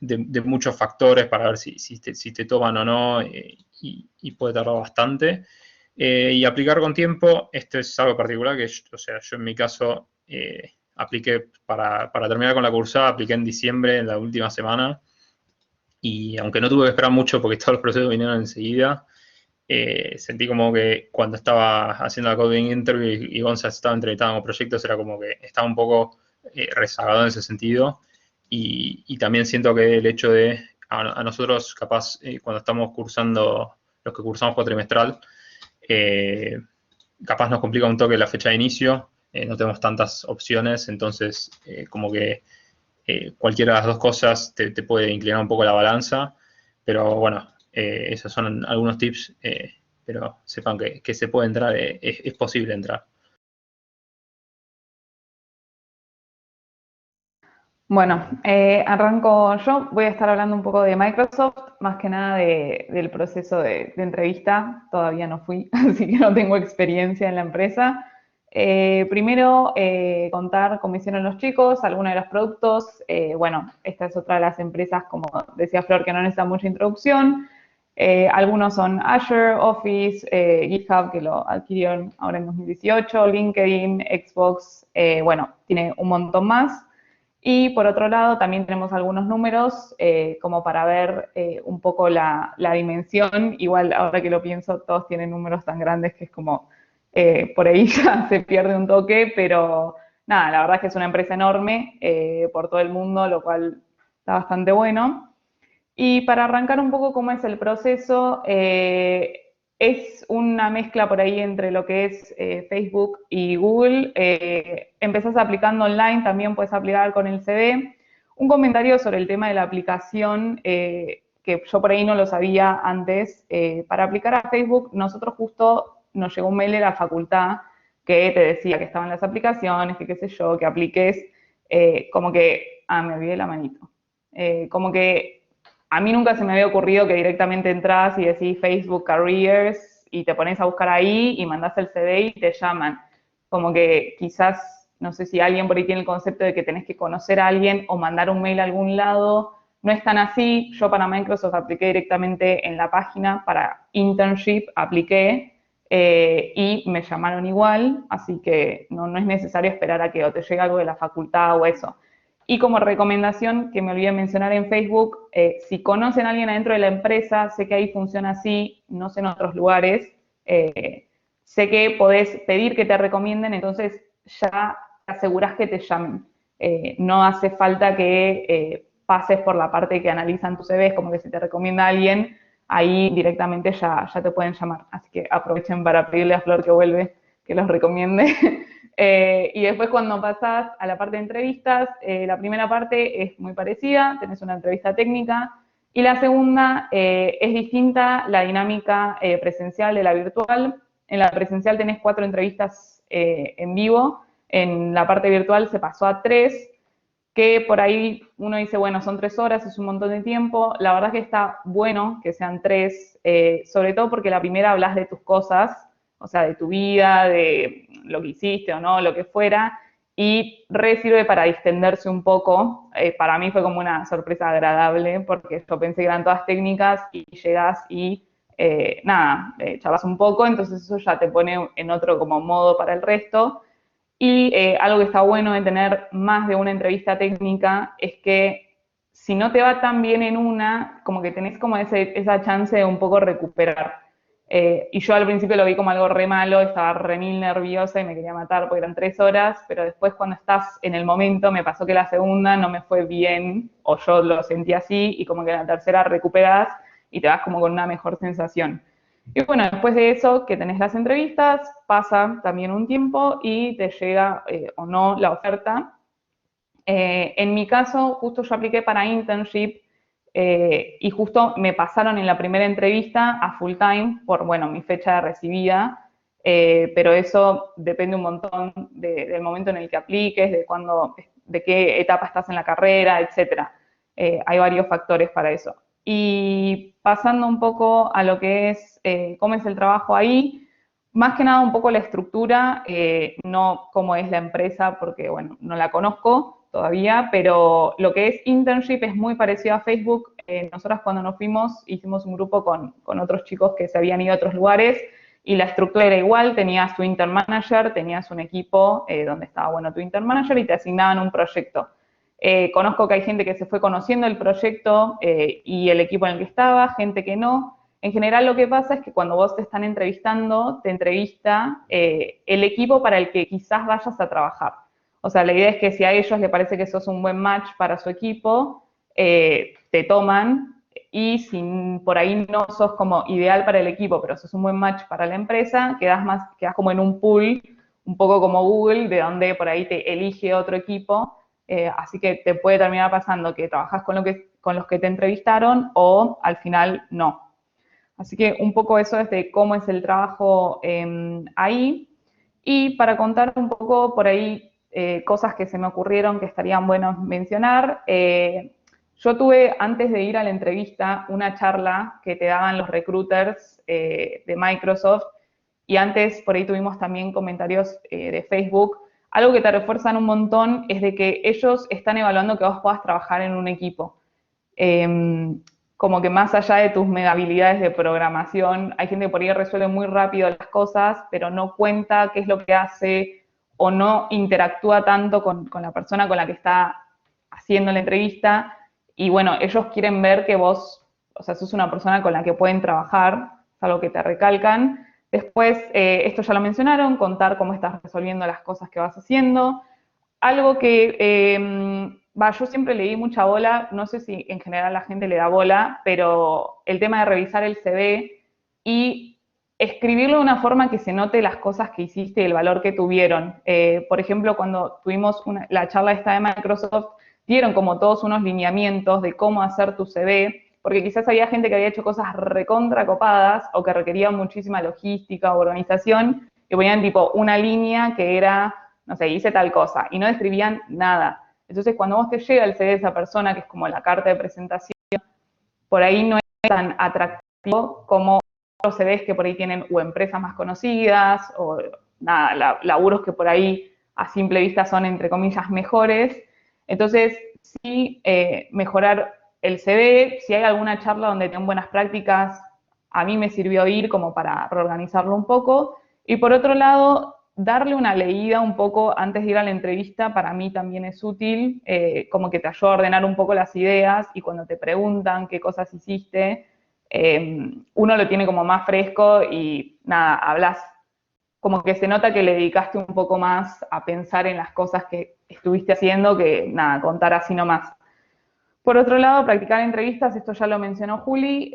de muchos factores para ver si te toman o no, y puede tardar bastante. Y aplicar con tiempo, esto es algo particular que, yo en mi caso apliqué para terminar con la cursada, apliqué en diciembre, en la última semana, y aunque no tuve que esperar mucho porque todos los procesos vinieron enseguida, sentí como que cuando estaba haciendo la coding interview y Gonza estaba entrevistando con proyectos, era como que estaba un poco rezagado en ese sentido. Y también siento que el hecho de, a nosotros capaz, cuando estamos cursando, los que cursamos cuatrimestral, capaz nos complica un toque la fecha de inicio, no tenemos tantas opciones, entonces como que cualquiera de las dos cosas te puede inclinar un poco la balanza, pero bueno, esos son algunos tips, pero sepan que se puede entrar, es posible entrar. Bueno, arranco yo. Voy a estar hablando un poco de Microsoft, más que nada del proceso de entrevista. Todavía no fui, así que no tengo experiencia en la empresa. Primero, contar cómo hicieron los chicos, algunos de los productos. Bueno, esta es otra de las empresas, como decía Flor, que no necesita mucha introducción. Algunos son Azure, Office, GitHub, que lo adquirieron ahora en 2018, LinkedIn, Xbox, bueno, tiene un montón más. Y por otro lado, también tenemos algunos números como para ver un poco la dimensión. Igual, ahora que lo pienso, todos tienen números tan grandes que es como, por ahí ya se pierde un toque, pero nada, la verdad es que es una empresa enorme por todo el mundo, lo cual está bastante bueno. Y para arrancar un poco cómo es el proceso, es una mezcla por ahí entre lo que es Facebook y Google. Empezás aplicando online, también puedes aplicar con el CV. Un comentario sobre el tema de la aplicación, que yo por ahí no lo sabía antes. Para aplicar a Facebook, nosotros justo nos llegó un mail de la facultad que te decía que estaban las aplicaciones, que qué sé yo, que apliques, como que, me olvidé la manito. Como que a mí nunca se me había ocurrido que directamente entras y decís Facebook Careers y te pones a buscar ahí y mandás el CV y te llaman. Como que quizás, no sé si alguien por ahí tiene el concepto de que tenés que conocer a alguien o mandar un mail a algún lado. No es tan así. Yo para Microsoft apliqué directamente en la página, para internship apliqué y me llamaron igual, así que no es necesario esperar a que o te llegue algo de la facultad o eso. Y como recomendación, que me olvidé mencionar en Facebook, si conocen a alguien adentro de la empresa, sé que ahí funciona así, no sé en otros lugares, sé que podés pedir que te recomienden, entonces ya te asegurás que te llamen. No hace falta que pases por la parte que analizan tus CVs, como que si te recomienda alguien, ahí directamente ya te pueden llamar. Así que aprovechen para pedirle a Flor que vuelve, que los recomiende. Y después cuando pasás a la parte de entrevistas, la primera parte es muy parecida, tenés una entrevista técnica, y la segunda es distinta, la dinámica presencial de la virtual. En la presencial tenés 4 entrevistas en vivo, en la parte virtual se pasó a 3, que por ahí uno dice, bueno, son 3 horas, es un montón de tiempo. La verdad es que está bueno que sean 3, sobre todo porque la primera hablas de tus cosas, o sea, de tu vida, de lo que hiciste o no, lo que fuera, y sirve para distenderse un poco. Para mí fue como una sorpresa agradable, porque yo pensé que eran todas técnicas y llegas y charlas un poco, entonces eso ya te pone en otro como modo para el resto. Y algo que está bueno de tener más de una entrevista técnica es que si no te va tan bien en una, como que tenés como esa chance de un poco recuperar. Y yo al principio lo vi como algo re malo, estaba re mil nerviosa y me quería matar porque eran 3 horas, pero después cuando estás en el momento, me pasó que la segunda no me fue bien, o yo lo sentí así, y como que en la tercera recuperás y te vas como con una mejor sensación. Y bueno, después de eso, que tenés las entrevistas, pasa también un tiempo y te llega o no la oferta. En mi caso, justo yo apliqué para internship y justo me pasaron en la primera entrevista a full time por, bueno, mi fecha de recibida, pero eso depende un montón del momento en el que apliques, de qué etapa estás en la carrera, etcétera. Hay varios factores para eso. Y pasando un poco a lo que es cómo es el trabajo ahí, más que nada un poco la estructura, no cómo es la empresa, porque bueno, no la conozco todavía, pero lo que es internship es muy parecido a Facebook. Nosotras cuando nos fuimos hicimos un grupo con otros chicos que se habían ido a otros lugares y la estructura era igual, tenías tu intern manager, tenías un equipo donde estaba bueno tu intern manager y te asignaban un proyecto. Conozco que hay gente que se fue conociendo el proyecto y el equipo en el que estaba, gente que no. En general lo que pasa es que cuando vos te están entrevistando, te entrevista el equipo para el que quizás vayas a trabajar. O sea, la idea es que si a ellos les parece que sos un buen match para su equipo, te toman y si por ahí no sos como ideal para el equipo, pero sos un buen match para la empresa, quedás como en un pool, un poco como Google, de donde por ahí te elige otro equipo, así que te puede terminar pasando que trabajás con los que te entrevistaron o al final no. Así que un poco eso es de cómo es el trabajo ahí. Y para contar un poco por ahí cosas que se me ocurrieron que estarían buenos mencionar, yo tuve antes de ir a la entrevista una charla que te daban los recruiters de Microsoft y antes por ahí tuvimos también comentarios de Facebook. Algo que te refuerzan un montón es de que ellos están evaluando que vos puedas trabajar en un equipo. Como que más allá de tus mega habilidades de programación, hay gente que por ahí resuelve muy rápido las cosas, pero no cuenta qué es lo que hace o no interactúa tanto con la persona con la que está haciendo la entrevista. Y bueno, ellos quieren ver que vos, o sea, sos una persona con la que pueden trabajar, es algo que te recalcan. Después, esto ya lo mencionaron, contar cómo estás resolviendo las cosas que vas haciendo. Algo que, yo siempre le di mucha bola, no sé si en general la gente le da bola, pero el tema de revisar el CV y escribirlo de una forma que se note las cosas que hiciste y el valor que tuvieron. Por ejemplo, cuando tuvimos la charla esta de Microsoft, dieron como todos unos lineamientos de cómo hacer tu CV, porque quizás había gente que había hecho cosas recontra copadas o que requerían muchísima logística o organización, y ponían tipo una línea que era, no sé, hice tal cosa, y no describían nada. Entonces, cuando vos te llega el CV de esa persona, que es como la carta de presentación, por ahí no es tan atractivo como otros CVs que por ahí tienen o empresas más conocidas, o nada, laburos que por ahí a simple vista son, entre comillas, mejores. Entonces, sí, mejorar el CV, si hay alguna charla donde tengan buenas prácticas, a mí me sirvió ir como para reorganizarlo un poco. Y por otro lado, darle una leída un poco antes de ir a la entrevista para mí también es útil, como que te ayuda a ordenar un poco las ideas y cuando te preguntan qué cosas hiciste, uno lo tiene como más fresco y nada, hablas como que se nota que le dedicaste un poco más a pensar en las cosas que estuviste haciendo que nada, contar así nomás. Por otro lado, practicar entrevistas, esto ya lo mencionó Juli,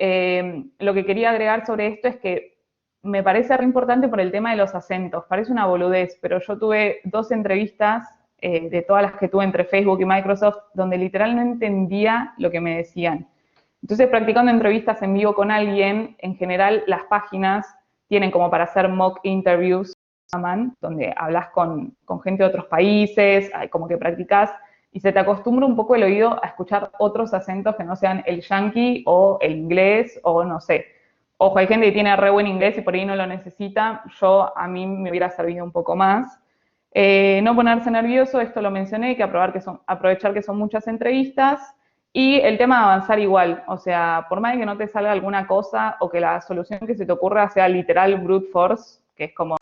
lo que quería agregar sobre esto es que me parece re importante por el tema de los acentos, parece una boludez, pero yo tuve 2 entrevistas de todas las que tuve entre Facebook y Microsoft, donde literal no entendía lo que me decían. Entonces, practicando entrevistas en vivo con alguien, en general las páginas tienen como para hacer mock interviews, donde hablas con gente de otros países, como que practicas y se te acostumbra un poco el oído a escuchar otros acentos que no sean el yankee o el inglés o no sé. Ojo, hay gente que tiene re buen inglés y por ahí no lo necesita. A mí me hubiera servido un poco más. No ponerse nervioso, esto lo mencioné, que aprovechar que son muchas entrevistas. Y el tema de avanzar igual, o sea, por más de que no te salga alguna cosa o que la solución que se te ocurra sea literal brute force, que es como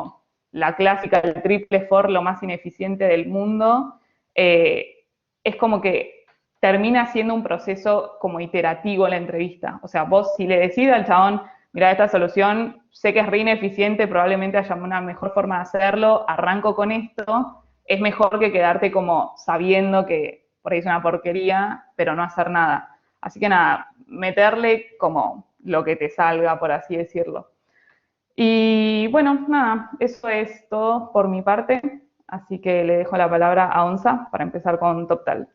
la clásica, el triple for, lo más ineficiente del mundo, es como que termina siendo un proceso como iterativo la entrevista. O sea, vos si le decís al chabón, mira, esta solución sé que es re ineficiente, probablemente haya una mejor forma de hacerlo, arranco con esto, es mejor que quedarte como sabiendo que por ahí es una porquería, pero no hacer nada. Así que nada, meterle como lo que te salga, por así decirlo. Y bueno, nada, eso es todo por mi parte, así que le dejo la palabra a Onza para empezar con TopTal.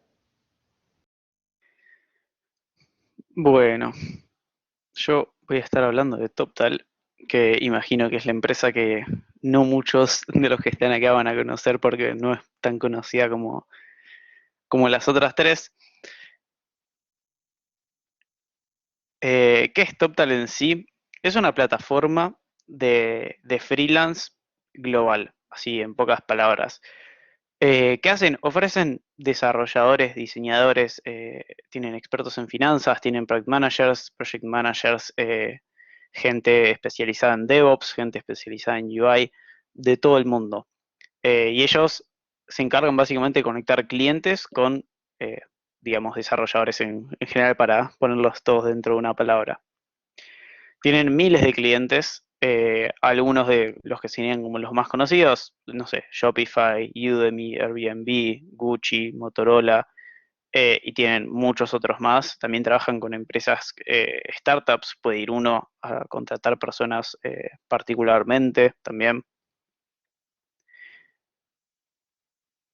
Bueno, yo voy a estar hablando de TopTal, que imagino que es la empresa que no muchos de los que están acá van a conocer porque no es tan conocida como las otras 3. ¿Qué es TopTal en sí? Es una plataforma de freelance global, así en pocas palabras. ¿Qué hacen? Ofrecen desarrolladores, diseñadores, tienen expertos en finanzas, tienen project managers, gente especializada en DevOps, gente especializada en UI, de todo el mundo. Y ellos se encargan básicamente de conectar clientes con, eh, digamos, desarrolladores en general para ponerlos todos dentro de una palabra. Tienen miles de clientes, algunos de los que serían como los más conocidos, no sé, Shopify, Udemy, Airbnb, Gucci, Motorola, y tienen muchos otros más. También trabajan con empresas, startups, puede ir uno a contratar personas particularmente también.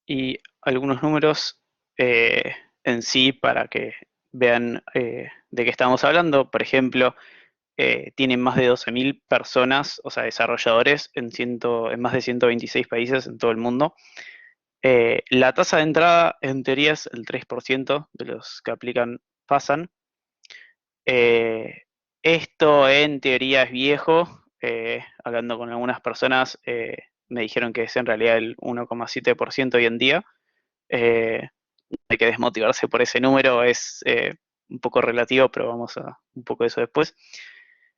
Y algunos números en sí para que vean de qué estamos hablando. Por ejemplo, tienen más de 12.000 personas, o sea, desarrolladores en más de 126 países en todo el mundo. La tasa de entrada, en teoría, es el 3% de los que aplican pasan. Esto en teoría es viejo. Hablando con algunas personas, me dijeron que es en realidad el 1,7% hoy en día. Eh, hay que desmotivarse por ese número, es un poco relativo, pero vamos a un poco de eso después.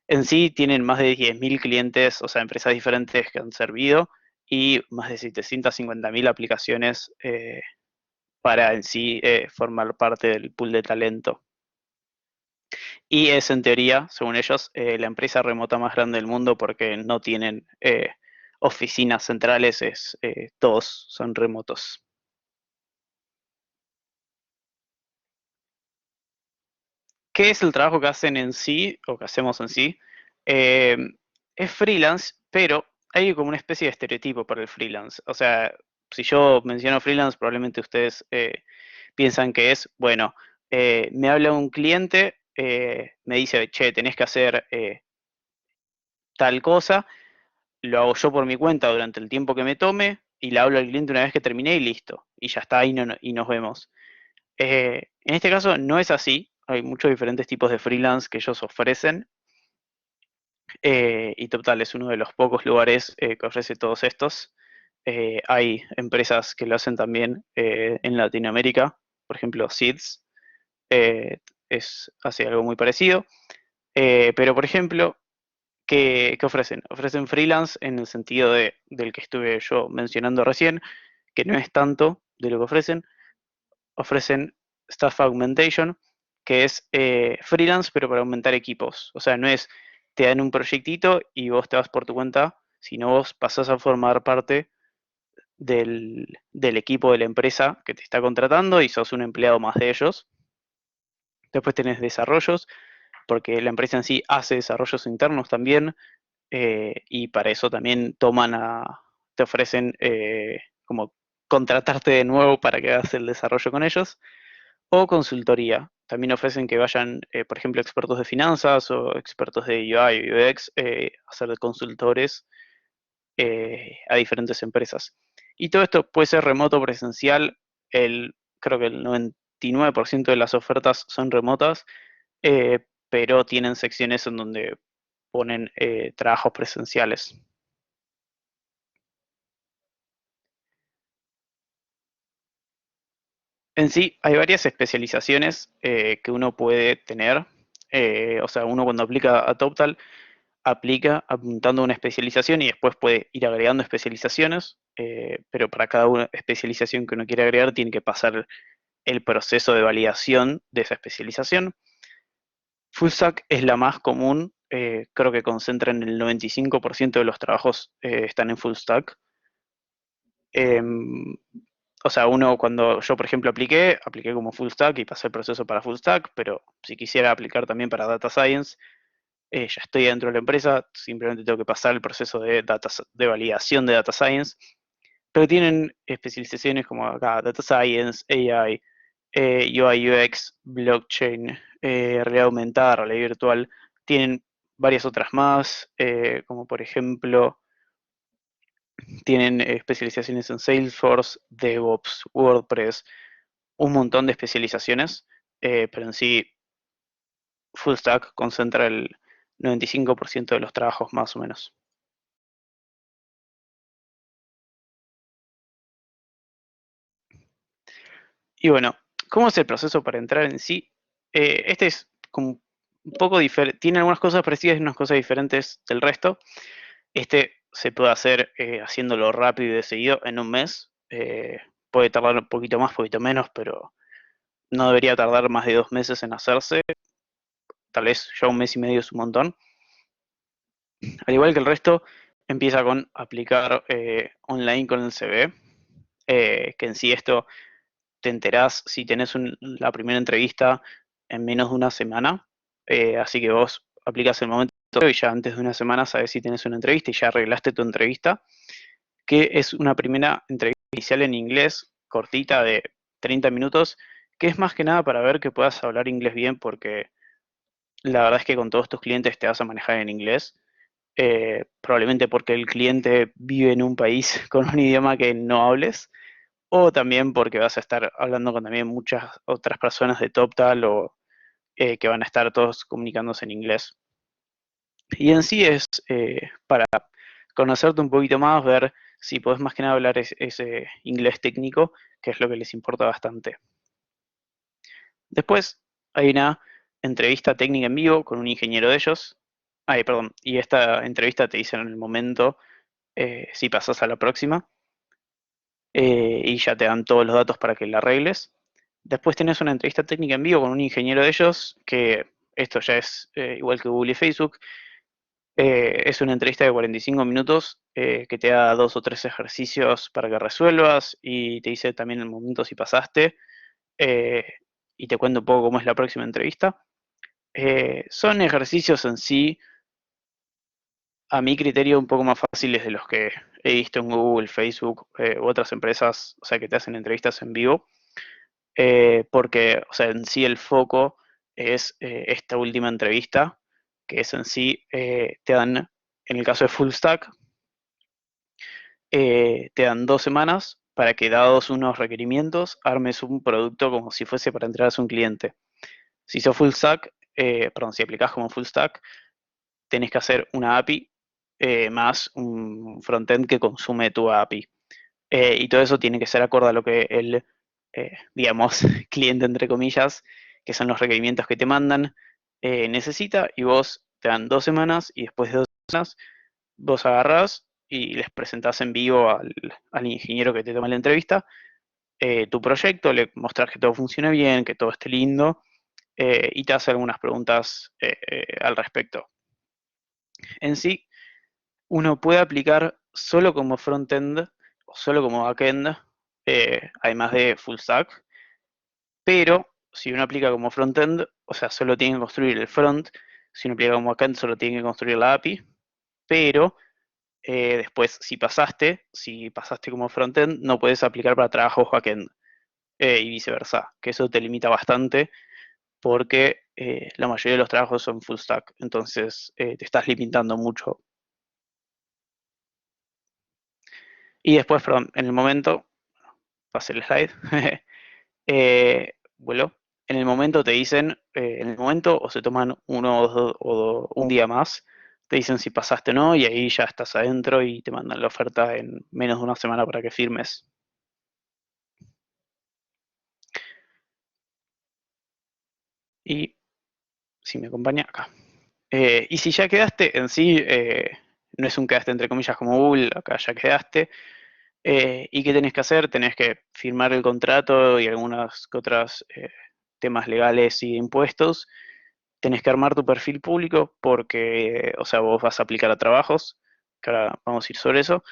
En sí tienen más de 10.000 clientes, o sea, empresas diferentes que han servido y más de 750.000 aplicaciones para en sí formar parte del pool de talento. Y es en teoría, según ellos, la empresa remota más grande del mundo porque no tienen oficinas centrales, todos son remotos. ¿Qué es el trabajo que hacen en sí, o que hacemos en sí? Eh, es freelance, pero hay como una especie de estereotipo para el freelance. O sea, si yo menciono freelance, probablemente ustedes piensan que es, bueno, me habla un cliente, me dice, che, tenés que hacer tal cosa, lo hago yo por mi cuenta durante el tiempo que me tome, y le hablo al cliente una vez que terminé y listo. Y ya está, y nos vemos. En este caso no es así, hay muchos diferentes tipos de freelance que ellos ofrecen y Total es uno de los pocos lugares que ofrece todos estos. Hay empresas que lo hacen también en Latinoamérica, por ejemplo Seeds hace algo muy parecido, pero por ejemplo, ¿qué ofrecen? Ofrecen freelance en el sentido del que estuve yo mencionando recién, que no es tanto de lo que ofrecen Staff Augmentation, que es freelance, pero para aumentar equipos. O sea, no es te dan un proyectito y vos te vas por tu cuenta, sino vos pasás a formar parte del equipo de la empresa que te está contratando y sos un empleado más de ellos. Después tenés desarrollos, porque la empresa en sí hace desarrollos internos también, y para eso también te ofrecen como contratarte de nuevo para que hagas el desarrollo con ellos. O consultoría. También ofrecen que vayan, por ejemplo, expertos de finanzas o expertos de UI y UX a ser de consultores a diferentes empresas. Y todo esto puede ser remoto o presencial. Creo que el 99% de las ofertas son remotas, pero tienen secciones en donde ponen trabajos presenciales. En sí, hay varias especializaciones que uno puede tener. O sea, uno cuando aplica a TopTal aplica apuntando a una especialización y después puede ir agregando especializaciones, pero para cada especialización que uno quiere agregar tiene que pasar el proceso de validación de esa especialización. FullStack es la más común, creo que concentran el 95% de los trabajos están en FullStack. Em, o sea, cuando yo, por ejemplo, apliqué como full stack y pasé el proceso para full stack, pero si quisiera aplicar también para data science, ya estoy dentro de la empresa, simplemente tengo que pasar el proceso de validación de data science, pero tienen especializaciones como acá, data science, AI, UI, UX, blockchain, realidad aumentada, realidad virtual, tienen varias otras más, como por ejemplo tienen especializaciones en Salesforce, DevOps, WordPress, un montón de especializaciones, pero en sí Full Stack concentra el 95% de los trabajos más o menos. Y bueno, ¿cómo es el proceso para entrar en sí? Este es como un poco diferente, tiene algunas cosas parecidas y unas cosas diferentes del resto. Este se puede hacer haciéndolo rápido y de seguido en un mes. Puede tardar un poquito más, un poquito menos, pero no debería tardar más de 2 meses en hacerse. Tal vez ya un mes y medio es un montón. Al igual que el resto, empieza con aplicar online con el CV, que en sí esto te enterás si tenés la primera entrevista en menos de una semana. Así que vos aplicás el momento y ya antes de una semana sabes si tenés una entrevista y ya arreglaste tu entrevista, que es una primera entrevista inicial en inglés, cortita, de 30 minutos, que es más que nada para ver que puedas hablar inglés bien, porque la verdad es que con todos tus clientes te vas a manejar en inglés. Probablemente porque el cliente vive en un país con un idioma que no hables, o también porque vas a estar hablando con también muchas otras personas de TopTal o que van a estar todos comunicándose en inglés. Y en sí es para conocerte un poquito más, ver si podés más que nada hablar ese inglés técnico, que es lo que les importa bastante. Después hay una entrevista técnica en vivo con un ingeniero de ellos. Ay, perdón, y esta entrevista te dicen en el momento si pasas a la próxima, y ya te dan todos los datos para que la arregles. Después tenés una entrevista técnica en vivo con un ingeniero de ellos, que esto ya es igual que Google y Facebook. Es una entrevista de 45 minutos que te da 2 o 3 ejercicios para que resuelvas y te dice también el momento si pasaste, eh, y te cuento un poco cómo es la próxima entrevista. Son ejercicios en sí, a mi criterio, un poco más fáciles de los que he visto en Google, Facebook u otras empresas, o sea, que te hacen entrevistas en vivo, porque, o sea, en sí el foco es esta última entrevista, que es en sí, te dan, en el caso de Full Stack, te dan 2 semanas para que, dados unos requerimientos, armes un producto como si fuese para entregar a un cliente. Si sos Full Stack, perdón, si aplicás como Full Stack, tenés que hacer una API más un frontend que consume tu API. Y todo eso tiene que ser acorde a lo que el, digamos, cliente, entre comillas, que son los requerimientos que te mandan, necesita, y vos te dan 2 semanas y después de 2 semanas vos agarrás y les presentás en vivo al ingeniero que te toma la entrevista tu proyecto, le mostrás que todo funcione bien, que todo esté lindo, y te hace algunas preguntas al respecto. En sí, uno puede aplicar solo como frontend o solo como backend, además de full stack, pero si uno aplica como frontend, o sea, solo tiene que construir el front. Si uno aplica como backend, solo tiene que construir la API, pero después, si pasaste como frontend, no puedes aplicar para trabajos backend, y viceversa, que eso te limita bastante porque la mayoría de los trabajos son full stack, entonces te estás limitando mucho. Y después, perdón, en el momento, pasé el slide, vuelo, en el momento te dicen, en el momento o se toman uno un día más, te dicen si pasaste o no, y ahí ya estás adentro y te mandan la oferta en menos de una semana para que firmes. Y si me acompaña acá. Y si ya quedaste, en sí, no es un quedaste entre comillas como Google, acá ya quedaste. ¿Y qué tenés que hacer? Tenés que firmar el contrato y algunos otros temas legales y impuestos. Tenés que armar tu perfil público porque, o sea, vos vas a aplicar a trabajos, que ahora vamos a ir sobre eso.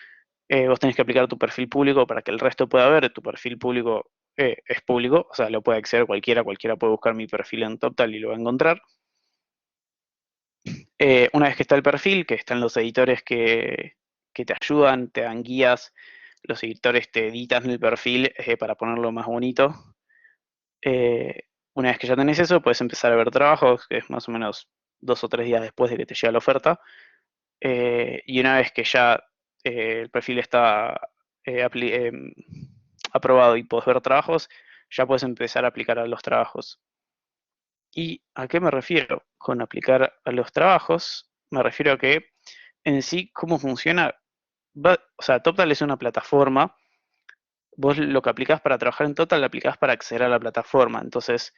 Vos tenés que aplicar tu perfil público para que el resto pueda ver. Tu perfil público es público, o sea, lo puede acceder cualquiera puede buscar mi perfil en TopTal y lo va a encontrar. Una vez que está el perfil, que están los editores que te ayudan, te dan guías, los editores te editan el perfil para ponerlo más bonito. Eh, una vez que ya tenés eso, puedes empezar a ver trabajos, que es más o menos 2 o 3 días después de que te llegue la oferta. Y una vez que ya el perfil está aprobado y puedes ver trabajos, ya puedes empezar a aplicar a los trabajos. ¿Y a qué me refiero con aplicar a los trabajos? Me refiero a que en sí, ¿cómo funciona? O sea, TopTal es una plataforma. Vos lo que aplicás para trabajar en Total, lo aplicás para acceder a la plataforma. Entonces,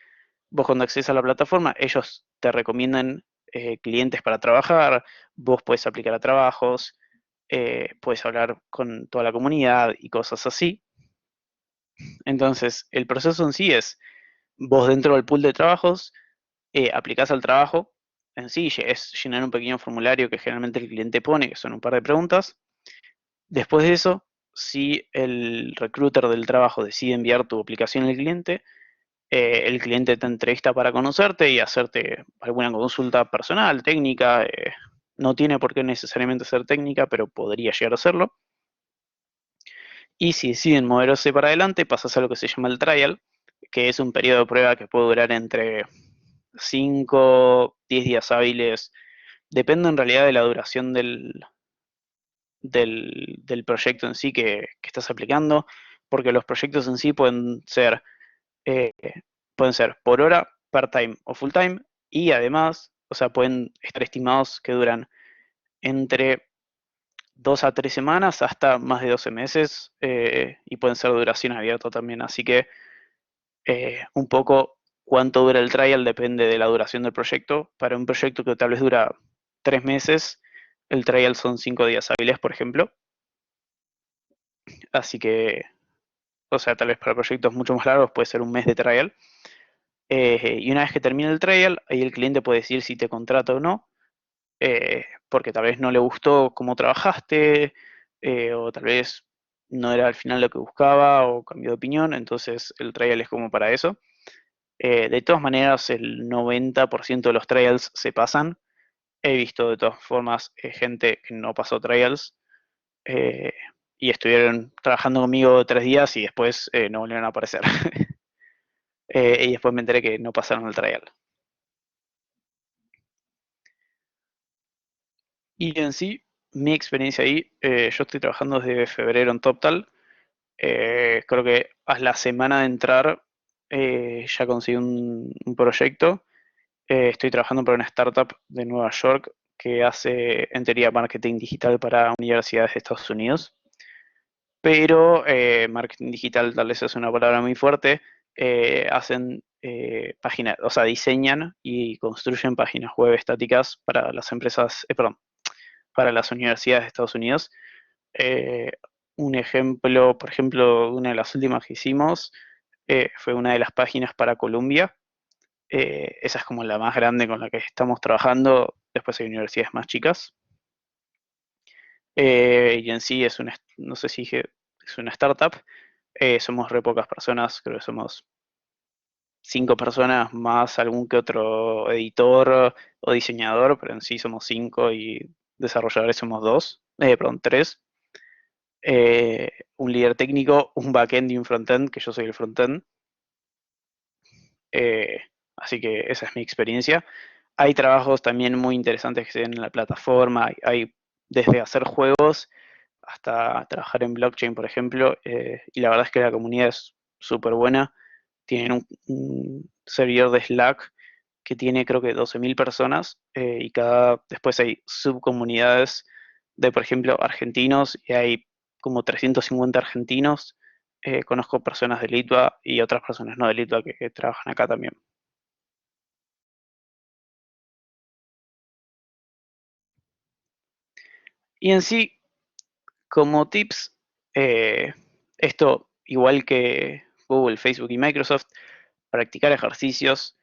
vos cuando accedes a la plataforma, ellos te recomiendan clientes para trabajar, vos podés aplicar a trabajos, puedes hablar con toda la comunidad y cosas así. Entonces, el proceso en sí es, vos dentro del pool de trabajos, aplicás al trabajo, en sí es llenar un pequeño formulario que generalmente el cliente pone, que son un par de preguntas. Después de eso, si el recruiter del trabajo decide enviar tu aplicación al cliente, el cliente te entrevista para conocerte y hacerte alguna consulta personal, técnica. No tiene por qué necesariamente ser técnica, pero podría llegar a serlo. Y si deciden moverse para adelante, pasas a lo que se llama el trial, que es un periodo de prueba que puede durar entre 5, 10 días hábiles. Depende en realidad de la duración del proyecto en sí que estás aplicando, porque los proyectos en sí eh, pueden ser por hora, part-time o full-time, y además, o sea, pueden estar estimados que duran entre 2 a 3 semanas hasta más de 12 meses, y pueden ser de duración abierta también. Así que un poco cuánto dura el trial depende de la duración del proyecto. Para un proyecto que tal vez dura 3 meses, el trial son 5 días hábiles, por ejemplo. Así que, o sea, tal vez para proyectos mucho más largos puede ser un mes de trial. Y una vez que termine el trial, ahí el cliente puede decir si te contrata o no, porque tal vez no le gustó cómo trabajaste, o tal vez no era al final lo que buscaba, o cambió de opinión. Entonces el trial es como para eso. De todas maneras, el 90% de los trials se pasan. He visto de todas formas gente que no pasó trials, eh, y estuvieron trabajando conmigo 3 días y después no volvieron a aparecer. Y después me enteré que no pasaron el trial. Y en sí, mi experiencia ahí, yo estoy trabajando desde febrero en TopTal. Creo que a la semana de entrar ya conseguí un proyecto. Estoy trabajando para una startup de Nueva York que hace, en teoría, marketing digital para universidades de Estados Unidos. Pero marketing digital tal vez es una palabra muy fuerte. Hacen páginas, o sea, diseñan y construyen páginas web estáticas para las empresas, perdón, para las universidades de Estados Unidos. Eh, un ejemplo, por ejemplo, una de las últimas que hicimos fue una de las páginas para Columbia. Esa es como la más grande con la que estamos trabajando. Después hay universidades más chicas. Y en sí es una, no sé si dije, es una startup. Somos re pocas personas, creo que somos 5 personas más algún que otro editor o diseñador, pero en sí somos 5 y desarrolladores somos 2, perdón, 3. Un líder técnico, un backend y un frontend, que yo soy el frontend. Eh, Así que esa es mi experiencia. Hay trabajos también muy interesantes que se ven en la plataforma. Hay desde hacer juegos hasta trabajar en blockchain, por ejemplo. Y la verdad es que la comunidad es súper buena. Tienen un servidor de Slack que tiene creo que 12.000 personas, y después hay subcomunidades de, por ejemplo, argentinos, y hay como 350 argentinos. Conozco personas de Litua y otras personas no de Litua que trabajan acá también. Y en sí, como tips, eh, esto igual que Google, Facebook y Microsoft, practicar ejercicios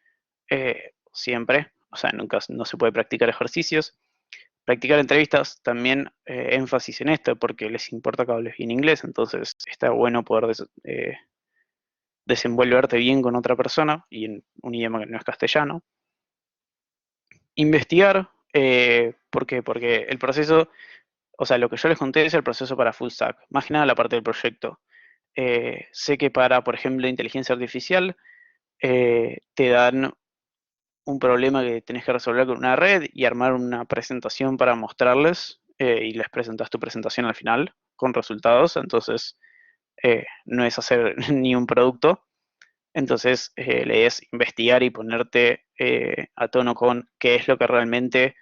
siempre, o sea, nunca no se puede practicar ejercicios. Practicar entrevistas, también énfasis en esto, porque les importa que hables bien inglés, entonces está bueno poder desenvolverte bien con otra persona y en un idioma que no es castellano. Investigar, ¿por qué? Porque el proceso, o sea, lo que yo les conté es el proceso para full stack, más que nada la parte del proyecto. Sé que para, por ejemplo, inteligencia artificial, te dan un problema que tenés que resolver con una red y armar una presentación para mostrarles, y les presentas tu presentación al final con resultados. Entonces, no es hacer ni un producto. Entonces, la idea es investigar y ponerte a tono con qué es lo que realmente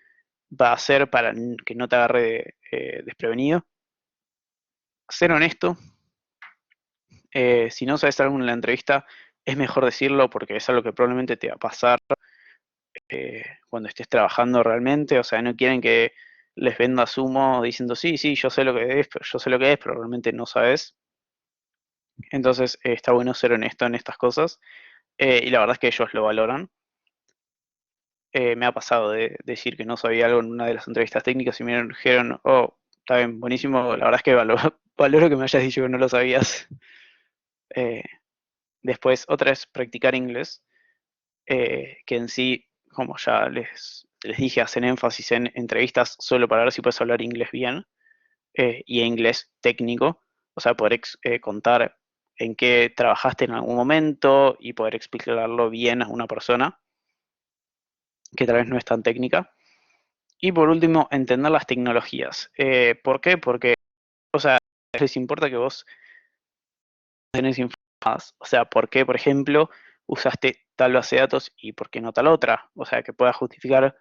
va a hacer para que no te agarre desprevenido. Ser honesto. Si no sabes algo en la entrevista, es mejor decirlo porque es algo que probablemente te va a pasar cuando estés trabajando realmente. O sea, no quieren que les vendas humo diciendo, sí, sí, yo sé lo que es, pero yo sé lo que es, pero realmente no sabes. Entonces, está bueno ser honesto en estas cosas, y la verdad es que ellos lo valoran. Me ha pasado de decir que no sabía algo en una de las entrevistas técnicas y me dijeron, oh, está bien, buenísimo, la verdad es que valoro que me hayas dicho que no lo sabías. Después, otra es practicar inglés, que en sí, como ya les dije, hacen énfasis en entrevistas solo para ver si puedes hablar inglés bien, y inglés técnico, o sea, poder contar en qué trabajaste en algún momento y poder explicarlo bien a una persona que tal vez no es tan técnica. Y por último, entender las tecnologías. ¿Por qué? Porque, o sea, les importa que vos tenés informadas. O sea, ¿por qué, por ejemplo, usaste tal base de datos y por qué no tal otra? O sea, que pueda justificar,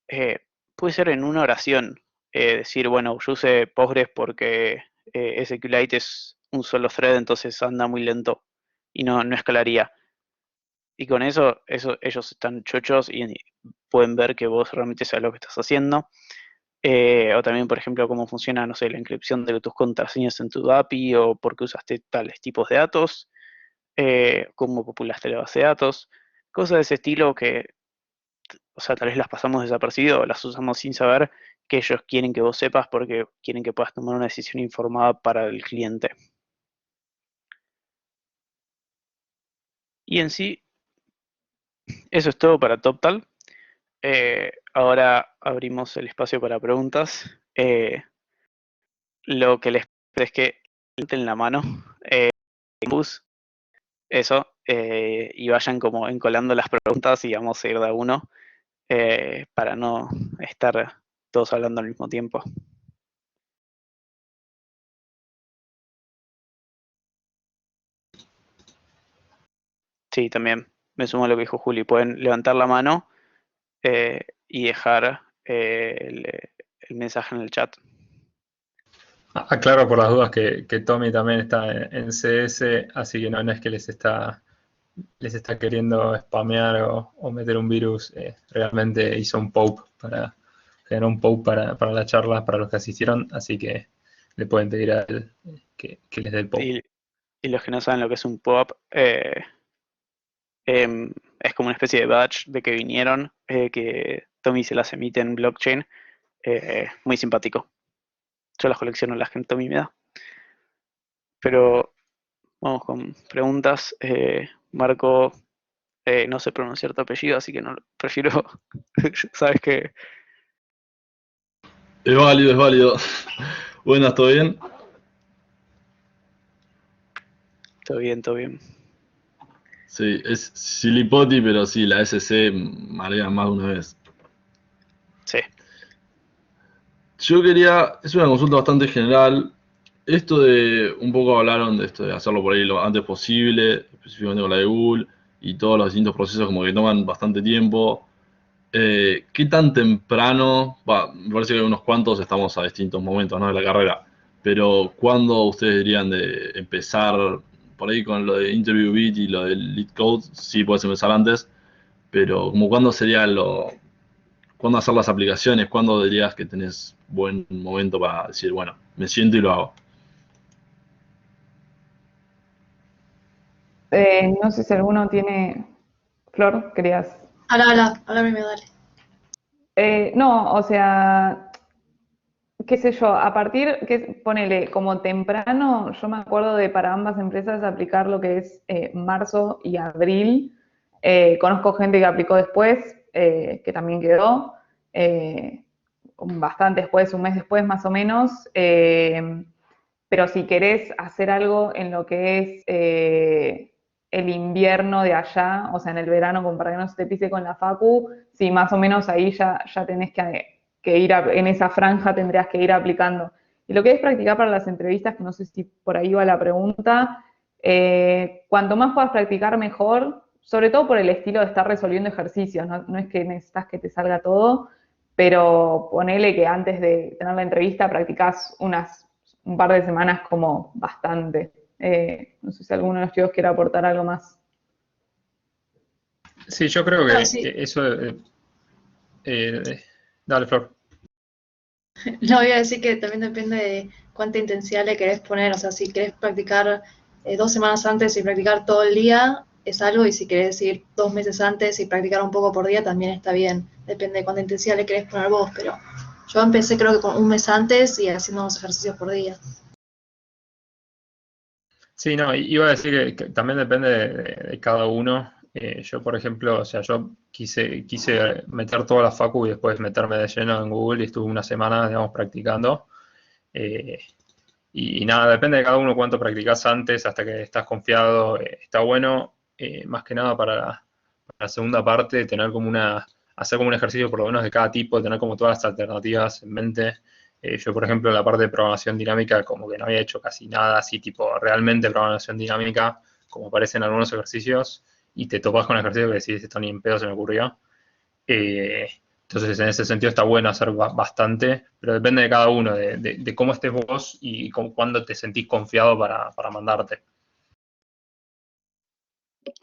eh, puede ser en una oración, decir, bueno, yo usé Postgres porque SQLite es un solo thread, entonces anda muy lento y no escalaría. Y con eso ellos están chochos y pueden ver que vos realmente sabes lo que estás haciendo. O también, por ejemplo, cómo funciona, no sé, la inscripción de tus contraseñas en tu API o por qué usaste tales tipos de datos, cómo populaste la base de datos, cosas de ese estilo que, o sea, tal vez las pasamos desapercibido o las usamos sin saber que ellos quieren que vos sepas porque quieren que puedas tomar una decisión informada para el cliente. Y en sí, eso es todo para TopTal. Ahora abrimos el espacio para preguntas. Lo que les pido es que levanten la mano, bus, eso, y vayan como encolando las preguntas y vamos a ir de a uno para no estar todos hablando al mismo tiempo. Sí, también me sumo a lo que dijo Juli. Pueden levantar la mano y dejar el mensaje en el chat. Aclaro por las dudas que Tommy también está en CS, así que no es que les está queriendo spamear o meter un virus. Realmente hizo un poke generó un poke para la charla, para los que asistieron, así que le pueden pedir a él que les dé el poke. Y los que no saben lo que es un pop, es como una especie de badge de que vinieron, que Tommy se las emite en blockchain. Muy simpático. Yo las colecciono, las que Tommy me da. Pero vamos con preguntas. Marco, no sé pronunciar tu apellido, así que no prefiero, sabes que... Es válido, es válido. Buenas, ¿todo bien? Todo bien, todo bien. Sí, es Silipoti, pero sí, la SC marea más de una vez. Sí. Yo quería, es una consulta bastante general. Esto de, un poco hablaron de esto de hacerlo por ahí lo antes posible, específicamente con la de Google, y todos los distintos procesos como que toman bastante tiempo. ¿Qué tan temprano? Me parece que unos cuantos estamos a distintos momentos, ¿no?, de la carrera, pero ¿cuándo ustedes dirían de empezar por ahí con lo de Interview Beat y lo del Lead Code? Sí, puedes empezar antes, pero como cuándo sería cuándo hacer las aplicaciones, cuándo dirías que tenés buen momento para decir, bueno, me siento y lo hago. No sé si alguno tiene... Flor, querías... Habla primero, dale. No, o sea, qué sé yo, a partir, ponele, como temprano, yo me acuerdo de para ambas empresas aplicar lo que es marzo y abril. Conozco gente que aplicó después, que también quedó, bastante después, un mes después más o menos. Pero si querés hacer algo en lo que es el invierno de allá, o sea, en el verano, como para que no se te pise con la facu, sí, más o menos ahí ya tenés que ir, en esa franja tendrías que ir aplicando. Y lo que es practicar para las entrevistas, que no sé si por ahí va la pregunta, cuanto más puedas practicar, mejor, sobre todo por el estilo de estar resolviendo ejercicios, no es que necesitas que te salga todo, pero ponele que antes de tener la entrevista practicás un par de semanas como bastante. No sé si alguno de los chicos quiere aportar algo más. Sí, yo creo que Sí. eso... dale, Flor. No, voy a decir que también depende de cuánta intensidad le querés poner. O sea, si querés practicar 2 semanas antes y practicar todo el día, es algo. Y si querés ir 2 meses antes y practicar un poco por día, también está bien. Depende de cuánta intensidad le querés poner vos. Pero yo empecé creo que con un mes antes y haciendo unos ejercicios por día. Sí, no, iba a decir que también depende de cada uno. Yo, por ejemplo, o sea, yo quise meter toda la facu y después meterme de lleno en Google y estuve una semana, digamos, practicando. Eh, y nada, depende de cada uno cuánto practicás antes hasta que estás confiado. Está bueno, más que nada para la segunda parte, hacer como un ejercicio por lo menos de cada tipo, tener como todas las alternativas en mente. Yo, por ejemplo, en la parte de programación dinámica, como que no había hecho casi nada así, tipo realmente programación dinámica, como aparece en algunos ejercicios, y te topas con ejercicios que decís, esto ni en pedo se me ocurrió. Eh, entonces, en ese sentido está bueno hacer bastante, pero depende de cada uno, de cómo estés vos y cuándo te sentís confiado para mandarte.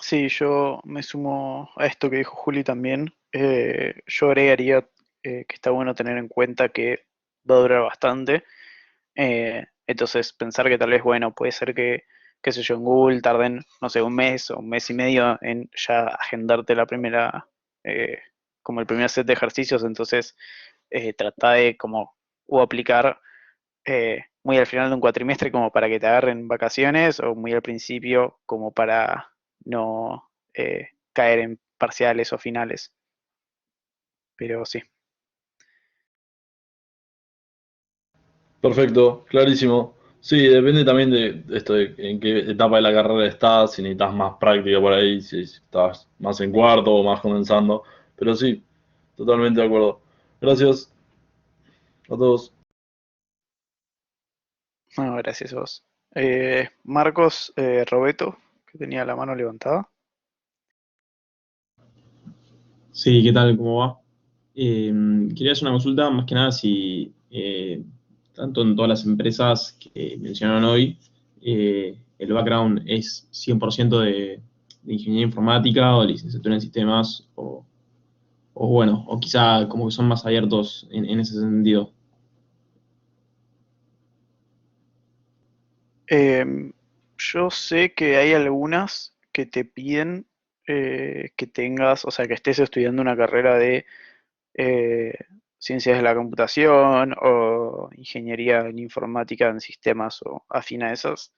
Sí, yo me sumo a esto que dijo Juli también. Yo agregaría que está bueno tener en cuenta que va a durar bastante. Entonces, pensar que tal vez, bueno, puede ser que, qué sé yo, en Google tarden, no sé, un mes o un mes y medio en ya agendarte la primera, como el primer set de ejercicios. Entonces, trata de como, o aplicar muy al final de un cuatrimestre como para que te agarren vacaciones o muy al principio como para no caer en parciales o finales. Pero sí. Perfecto, clarísimo. Sí, depende también de esto, de en qué etapa de la carrera estás, si necesitas más práctica por ahí, si estás más en cuarto o más comenzando. Pero sí, totalmente de acuerdo. Gracias a todos. No, gracias a vos. Marcos Robeto, que tenía la mano levantada. Sí, ¿qué tal? ¿Cómo va? Quería hacer una consulta, más que nada si tanto en todas las empresas que mencionaron hoy, el background es 100% de ingeniería informática o licenciatura en sistemas, o bueno, o quizá como que son más abiertos en ese sentido. Yo sé que hay algunas que te piden que tengas, o sea, que estés estudiando una carrera de eh, ciencias de la computación o ingeniería en informática en sistemas o afín a esas.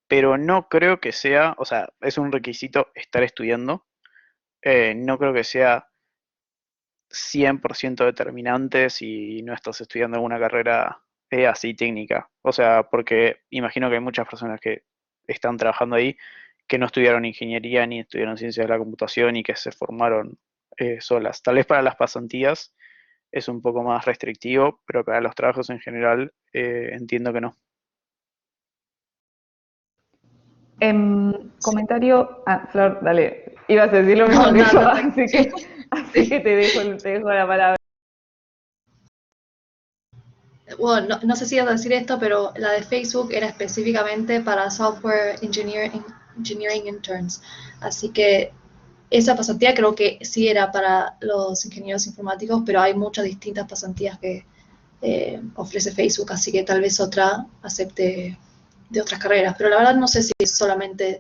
Pero no creo que sea, o sea, es un requisito estar estudiando. No creo que sea 100% determinante si no estás estudiando alguna carrera así técnica. O sea, porque imagino que hay muchas personas que están trabajando ahí que no estudiaron ingeniería ni estudiaron ciencias de la computación y que se formaron solas. Tal vez para las pasantías es un poco más restrictivo, pero para los trabajos en general entiendo que no. Comentario, Flor, dale, ibas a decir lo mismo No, que yo, nada, así que te dejo la palabra. bueno, no sé si ibas a decir esto, pero la de Facebook era específicamente para Software Engineering Interns. Así que esa pasantía creo que sí era para los ingenieros informáticos, pero hay muchas distintas pasantías que ofrece Facebook, así que tal vez otra acepte de otras carreras. Pero la verdad no sé si solamente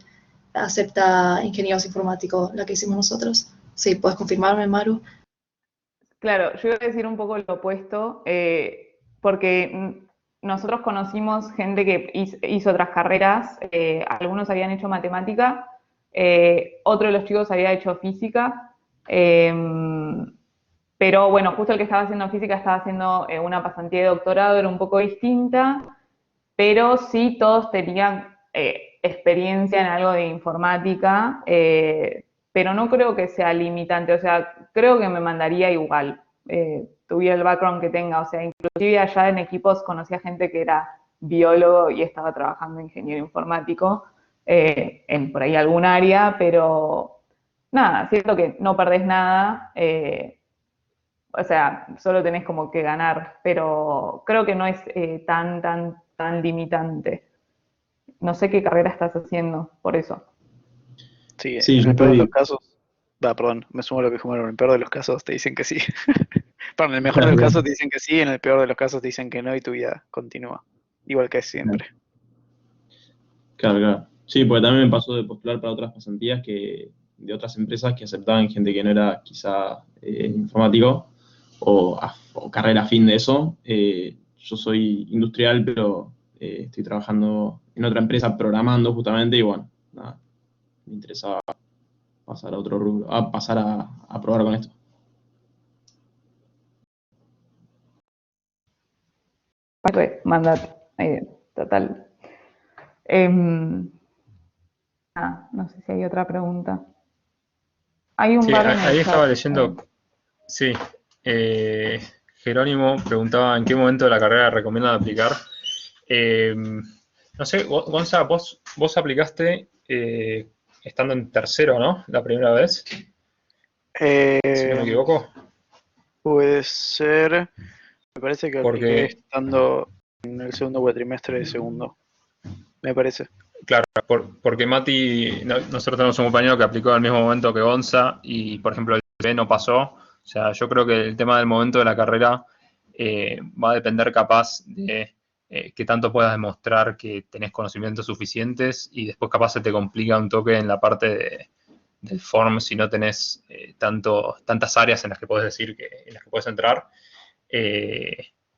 acepta ingenieros informáticos la que hicimos nosotros. Sí, puedes confirmarme, Maru. Claro, yo iba a decir un poco lo opuesto, porque nosotros conocimos gente que hizo otras carreras, algunos habían hecho matemática, otro de los chicos había hecho física, pero bueno, justo el que estaba haciendo física estaba haciendo una pasantía de doctorado, era un poco distinta, pero sí todos tenían experiencia en algo de informática, pero no creo que sea limitante, o sea, creo que me mandaría igual, tuviera el background que tenga, o sea, inclusive allá en equipos conocía gente que era biólogo y estaba trabajando en ingeniero informático, en por ahí algún área, pero nada, siento que no perdés nada, o sea, solo tenés como que ganar, pero creo que no es tan limitante. No sé qué carrera estás haciendo, por eso. Sí, Sí, en yo el peor de los estoy... casos, perdón, me sumo a lo que dijo Manuel, en el peor de los casos te dicen que sí. Perdón, en el mejor de los casos te dicen que sí, en el peor de los casos te dicen que no y tu vida continúa, igual que siempre. Claro, claro. Sí, porque también me pasó de postular para otras pasantías de otras empresas que aceptaban gente que no era quizá informático o carrera afín de eso. Yo soy industrial, pero estoy trabajando en otra empresa programando justamente y bueno, nada, me interesaba pasar a otro rubro, pasar a probar con esto. Mandate, total. No sé si hay otra pregunta. Hay un Sí, par en ahí el estaba chat. leyendo, sí, Jerónimo preguntaba en qué momento de la carrera recomiendan aplicar. No sé, Gonza, vos aplicaste estando en tercero, ¿no? La primera vez, si no me Eh, equivoco. Puede ser, me parece que apliqué Porque, estando en el segundo cuatrimestre de segundo, me parece. claro, porque Mati, nosotros tenemos un compañero que aplicó al mismo momento que Gonza y, por ejemplo, el B no pasó. O sea, yo creo que el tema del momento de la carrera va a depender capaz de qué tanto puedas demostrar que tenés conocimientos suficientes y después capaz se te complica un toque en la parte del form si no tenés tantas áreas en las que podés decir en las que puedes entrar.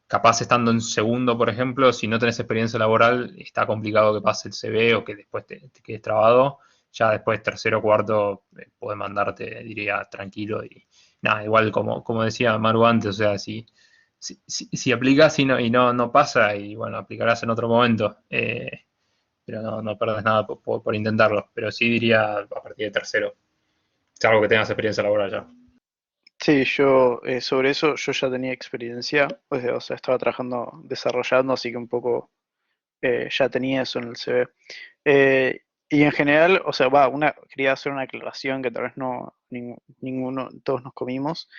Capaz estando en segundo, por ejemplo, si no tenés experiencia laboral, está complicado que pase el CV o que después te quedes trabado. Ya después, tercero o cuarto, podés mandarte, diría, tranquilo. Y nada, igual como decía Maru antes, o sea, si aplicas y no pasa, y bueno, aplicarás en otro momento. Pero no perdés nada por intentarlo. Pero sí diría a partir de tercero, salvo que tengas experiencia laboral ya. Sí, yo sobre eso yo ya tenía experiencia, o sea, estaba trabajando, desarrollando, así que un poco ya tenía eso en el CV. Y en general, o sea, quería hacer una aclaración que tal vez no ninguno, todos nos comimos.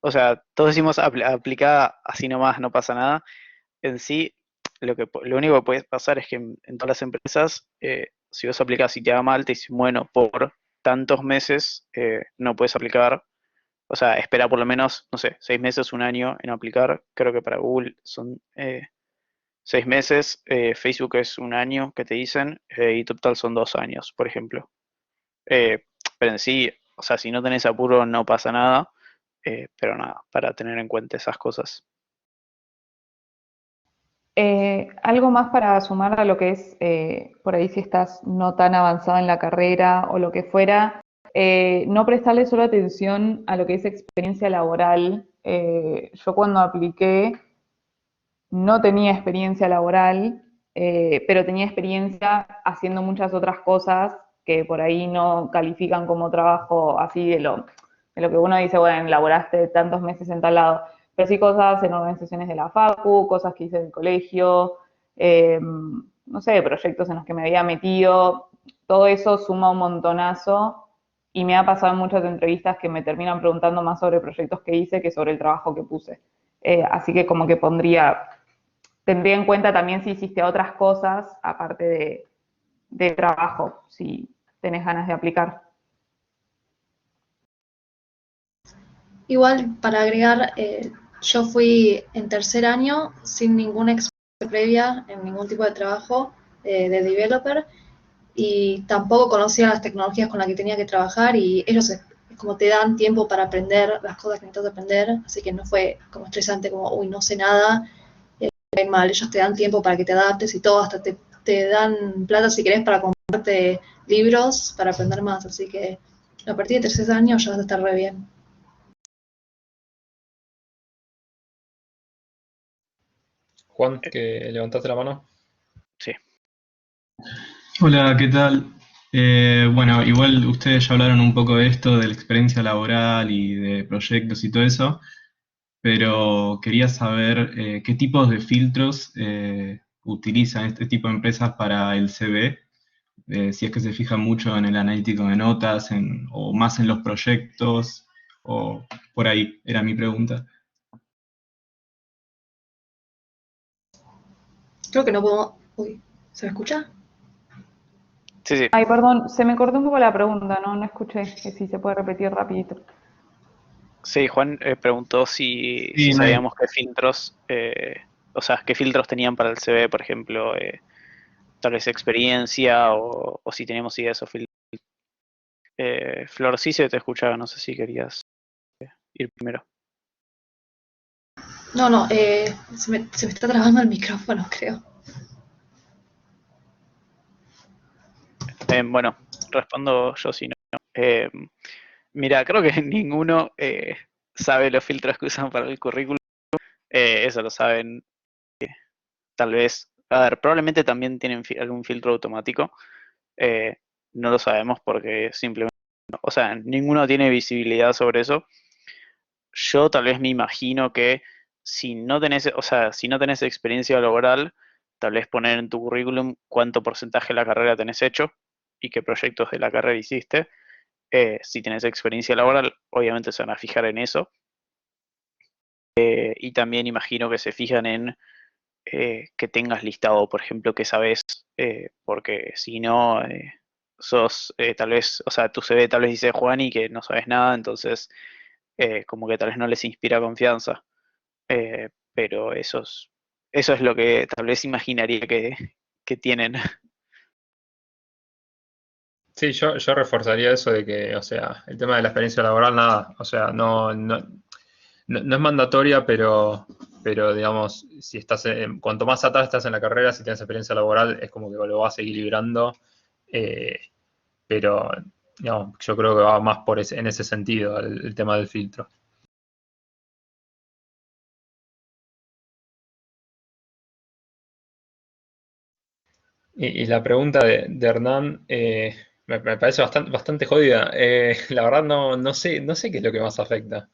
O sea, todos decimos aplicada así nomás, no pasa nada. En sí, lo único que puede pasar es que en todas las empresas, si vos aplicás y te va mal, te dicen, bueno, por tantos meses no puedes aplicar. O sea, espera por lo menos, no sé, 6 meses, un año en aplicar. Creo que para Google son 6 meses, Facebook es un año que te dicen, y Total son 2 años, por ejemplo. Eh, pero en sí, o sea, si no tenés apuro no pasa nada, pero nada, para tener en cuenta esas cosas. Algo más para sumar a lo que es, por ahí si estás no tan avanzado en la carrera o lo que fuera, no prestarle solo atención a lo que es experiencia laboral. Yo cuando apliqué no tenía experiencia laboral, pero tenía experiencia haciendo muchas otras cosas que por ahí no califican como trabajo así de lo que uno dice, bueno, laboraste tantos meses en tal lado, pero sí cosas en organizaciones de la facu, cosas que hice en el colegio, no sé, proyectos en los que me había metido, todo eso suma un montonazo y me ha pasado en muchas entrevistas que me terminan preguntando más sobre proyectos que hice que sobre el trabajo que puse. Así que como que tendría en cuenta también si hiciste otras cosas aparte de trabajo, si tenés ganas de aplicar. Igual, para agregar, yo fui en tercer año sin ninguna experiencia previa en ningún tipo de trabajo de developer y tampoco conocía las tecnologías con las que tenía que trabajar y ellos es como te dan tiempo para aprender las cosas que necesitas aprender, así que no fue como estresante como, uy, no sé nada, mal, ellos te dan tiempo para que te adaptes y todo, hasta te dan plata si querés para comprarte libros para aprender más, así que a partir de tercer año ya vas a estar re bien. Juan, que levantaste la mano. Sí. Hola, ¿qué tal? Bueno, igual ustedes ya hablaron un poco de esto, de la experiencia laboral y de proyectos y todo eso, pero quería saber qué tipos de filtros utilizan este tipo de empresas para el CV, si es que se fijan mucho en el analítico de notas o más en los proyectos, o por ahí, era mi pregunta. Creo que no podemos... Uy, ¿se me escucha? Sí, sí. Ay, perdón, se me cortó un poco la pregunta, no escuché, que si se puede repetir rapidito. Sí, Juan preguntó si Sí, no hay- sabíamos qué filtros, o sea, qué filtros tenían para el CV, por ejemplo, tal vez experiencia o si teníamos ideas o filtros. Flor, sí se te escuchaba, no sé si querías ir primero. No, se me está trabando el micrófono, creo. Bueno, respondo yo si no. Mira, creo que ninguno sabe los filtros que usan para el currículum. Eso lo saben, tal vez. A ver, probablemente también tienen algún filtro automático. No lo sabemos porque simplemente, o sea, ninguno tiene visibilidad sobre eso. Yo tal vez me imagino que si no tenés, o sea, si no tenés experiencia laboral, tal vez poner en tu currículum cuánto porcentaje de la carrera tenés hecho y qué proyectos de la carrera hiciste. Si tenés experiencia laboral, obviamente se van a fijar en eso. Y también imagino que se fijan en que tengas listado, por ejemplo, que sabes, porque si no, sos tal vez, o sea, tu CV tal vez dice Juan y que no sabes nada, entonces como que tal vez no les inspira confianza. Pero eso es lo que tal vez imaginaría que tienen. Sí, yo reforzaría eso de que, o sea, el tema de la experiencia laboral, nada, o sea, no es mandatoria, pero digamos, si estás cuanto más atrás estás en la carrera, si tienes experiencia laboral, es como que lo vas equilibrando, eh, pero digamos, yo creo que va más en ese sentido el tema del filtro. Y la pregunta de Hernán me parece bastante jodida. La verdad no sé qué es lo que más afecta.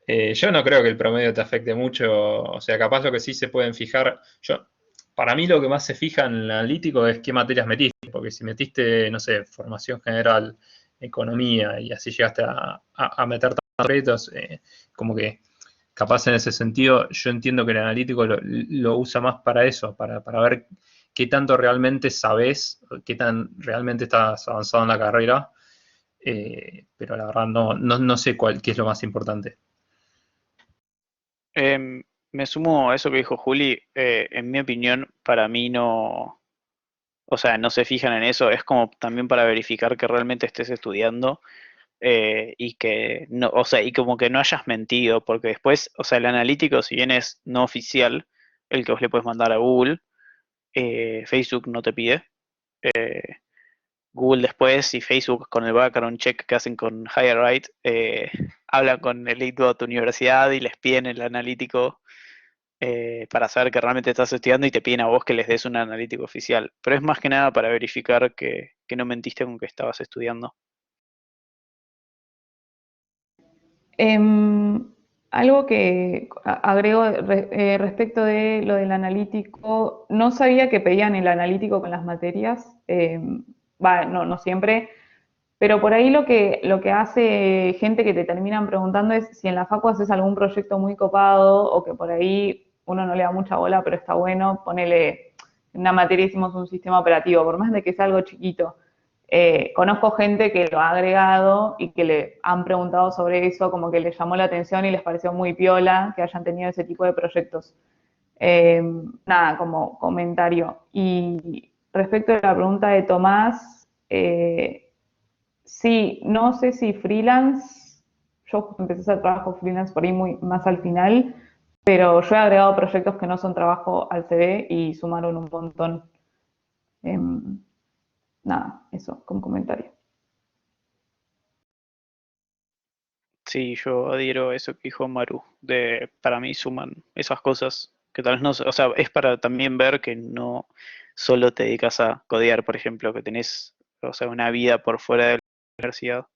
Yo no creo que el promedio te afecte mucho, o sea, capaz lo que sí se pueden fijar, para mí lo que más se fija en el analítico es qué materias metiste, porque si metiste, no sé, formación general, economía, y así llegaste a meter tantos créditos, como que capaz en ese sentido yo entiendo que el analítico lo usa más para eso, para ver qué tanto realmente sabes, qué tan realmente estás avanzado en la carrera, pero la verdad no sé qué es lo más importante. Me sumo a eso que dijo Juli. En mi opinión, para mí no, o sea, no se fijan en eso. Es como también para verificar que realmente estés estudiando y que no, o sea, y como que no hayas mentido, porque después, o sea, el analítico, si bien es no oficial, el que vos le puedes mandar a Google, Facebook no te pide. Google después y Facebook con el background check que hacen con HireRight, hablan con el lead de tu universidad y les piden el analítico para saber que realmente estás estudiando y te piden a vos que les des un analítico oficial. Pero es más que nada para verificar que no mentiste con que estabas estudiando. Algo que agrego respecto de lo del analítico, no sabía que pedían el analítico con las materias, no siempre, pero por ahí lo que hace gente que te terminan preguntando es si en la facu haces algún proyecto muy copado o que por ahí uno no le da mucha bola, pero está bueno, ponele, en una materia hicimos un sistema operativo, por más de que sea algo chiquito. Conozco gente que lo ha agregado y que le han preguntado sobre eso, como que les llamó la atención y les pareció muy piola que hayan tenido ese tipo de proyectos. Nada, como comentario. Y respecto a la pregunta de Tomás, sí, no sé si freelance, yo empecé a hacer trabajo freelance por ahí más al final, pero yo he agregado proyectos que no son trabajo al CV y sumaron un montón. Nada, eso como comentario. Sí, yo adhiero a eso que dijo Maru, para mí suman esas cosas que tal vez no, o sea, es para también ver que no solo te dedicas a codear, por ejemplo, que tenés, o sea, una vida por fuera de la universidad.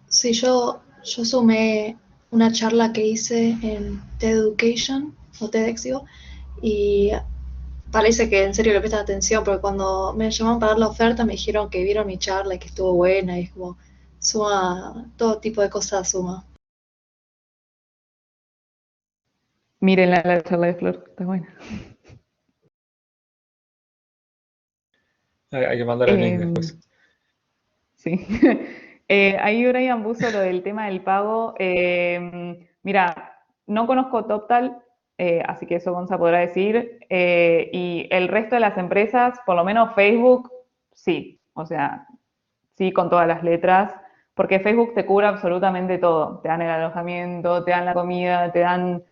Sí, yo sumé una charla que hice en TED Education, o TEDx, digo, y parece que en serio le prestan atención, porque cuando me llamaron para dar la oferta me dijeron que vieron mi charla y que estuvo buena, y es como, suma, todo tipo de cosas suma. Miren la charla de Flor, está buena. Hay que mandar el link después. Sí. Ahí Brian puso lo del tema del pago. Mira, no conozco TopTal, así que eso Gonza podrá decir. Y el resto de las empresas, por lo menos Facebook, sí. O sea, sí con todas las letras. Porque Facebook te cubre absolutamente todo. Te dan el alojamiento, te dan la comida, te dan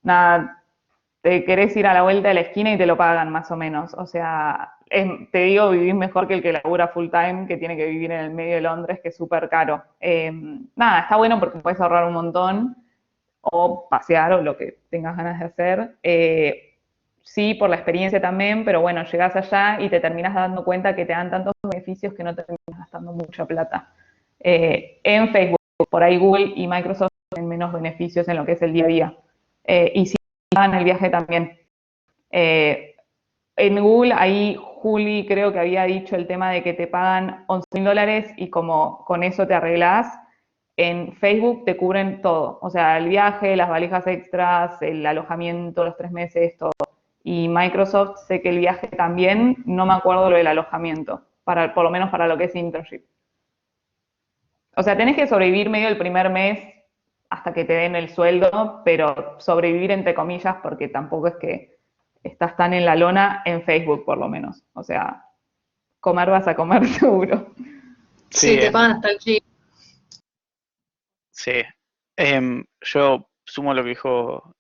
nada, te querés ir a la vuelta de la esquina y te lo pagan más o menos. O sea, te digo, vivís mejor que el que labura full time, que tiene que vivir en el medio de Londres, que es súper caro. Nada, está bueno porque puedes ahorrar un montón o pasear o lo que tengas ganas de hacer. Sí, por la experiencia también, pero bueno, llegás allá y te terminas dando cuenta que te dan tantos beneficios que no terminas gastando mucha plata. En Facebook, por ahí Google y Microsoft tienen menos beneficios en lo que es el día a día. Y sí, en el viaje también. En Google, ahí Juli creo que había dicho el tema de que te pagan $11.000 y como con eso te arreglás. En Facebook te cubren todo, o sea, el viaje, las valijas extras, el alojamiento, los 3 meses, todo. Y Microsoft, sé que el viaje también, no me acuerdo lo del alojamiento, por lo menos para lo que es internship. O sea, tenés que sobrevivir medio el primer mes hasta que te den el sueldo, pero sobrevivir entre comillas porque tampoco es que estás tan en la lona en Facebook por lo menos. O sea, comer vas a comer seguro. Sí, te pagan hasta el gym. Sí. Yo sumo lo que dijo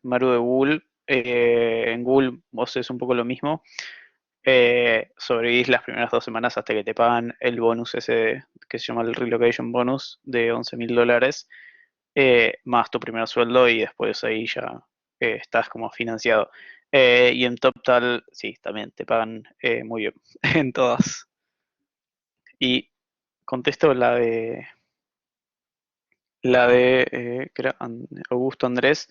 Maru de Google. En Google vos es un poco lo mismo. Sobrevivís las primeras 2 semanas hasta que te pagan el bonus ese que se llama el Relocation Bonus de $11.000, más tu primer sueldo y después ahí ya estás como financiado. Y en Total, sí, también te pagan muy bien en todas. Y contesto que era Augusto Andrés.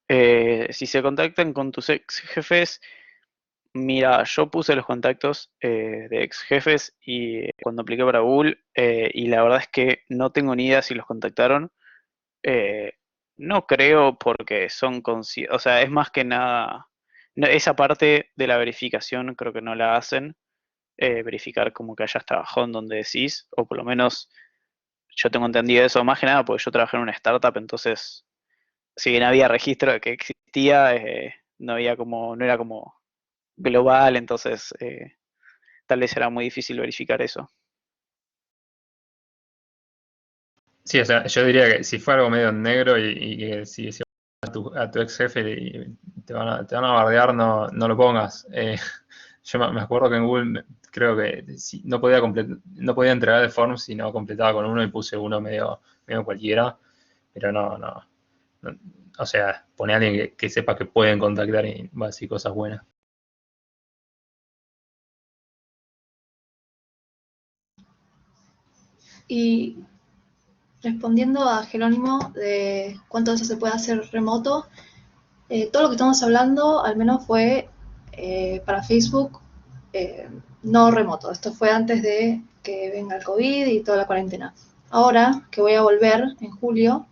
Si se contactan con tus ex jefes, mira, yo puse los contactos de ex jefes y cuando apliqué para Google, y la verdad es que no tengo ni idea si los contactaron. Eh, no creo porque son o sea, es más que nada, esa parte de la verificación creo que no la hacen, verificar como que hayas trabajado en donde decís, o por lo menos yo tengo entendido eso, más que nada porque yo trabajé en una startup, entonces si bien había registro de que existía, no había como, no era como global, entonces tal vez era muy difícil verificar eso. Sí, o sea, yo diría que si fue algo medio en negro y que si a tu ex jefe y te van a bardear, no lo pongas. Yo me acuerdo que en Google creo que no podía entregar el form si no completaba con uno y puse uno medio cualquiera, pero no, o sea, pone a alguien que sepa que pueden contactar y va a decir cosas buenas. Y respondiendo a Jerónimo de cuánto de eso se puede hacer remoto, todo lo que estamos hablando al menos fue para Facebook no remoto. Esto fue antes de que venga el COVID y toda la cuarentena. Ahora que voy a volver en julio,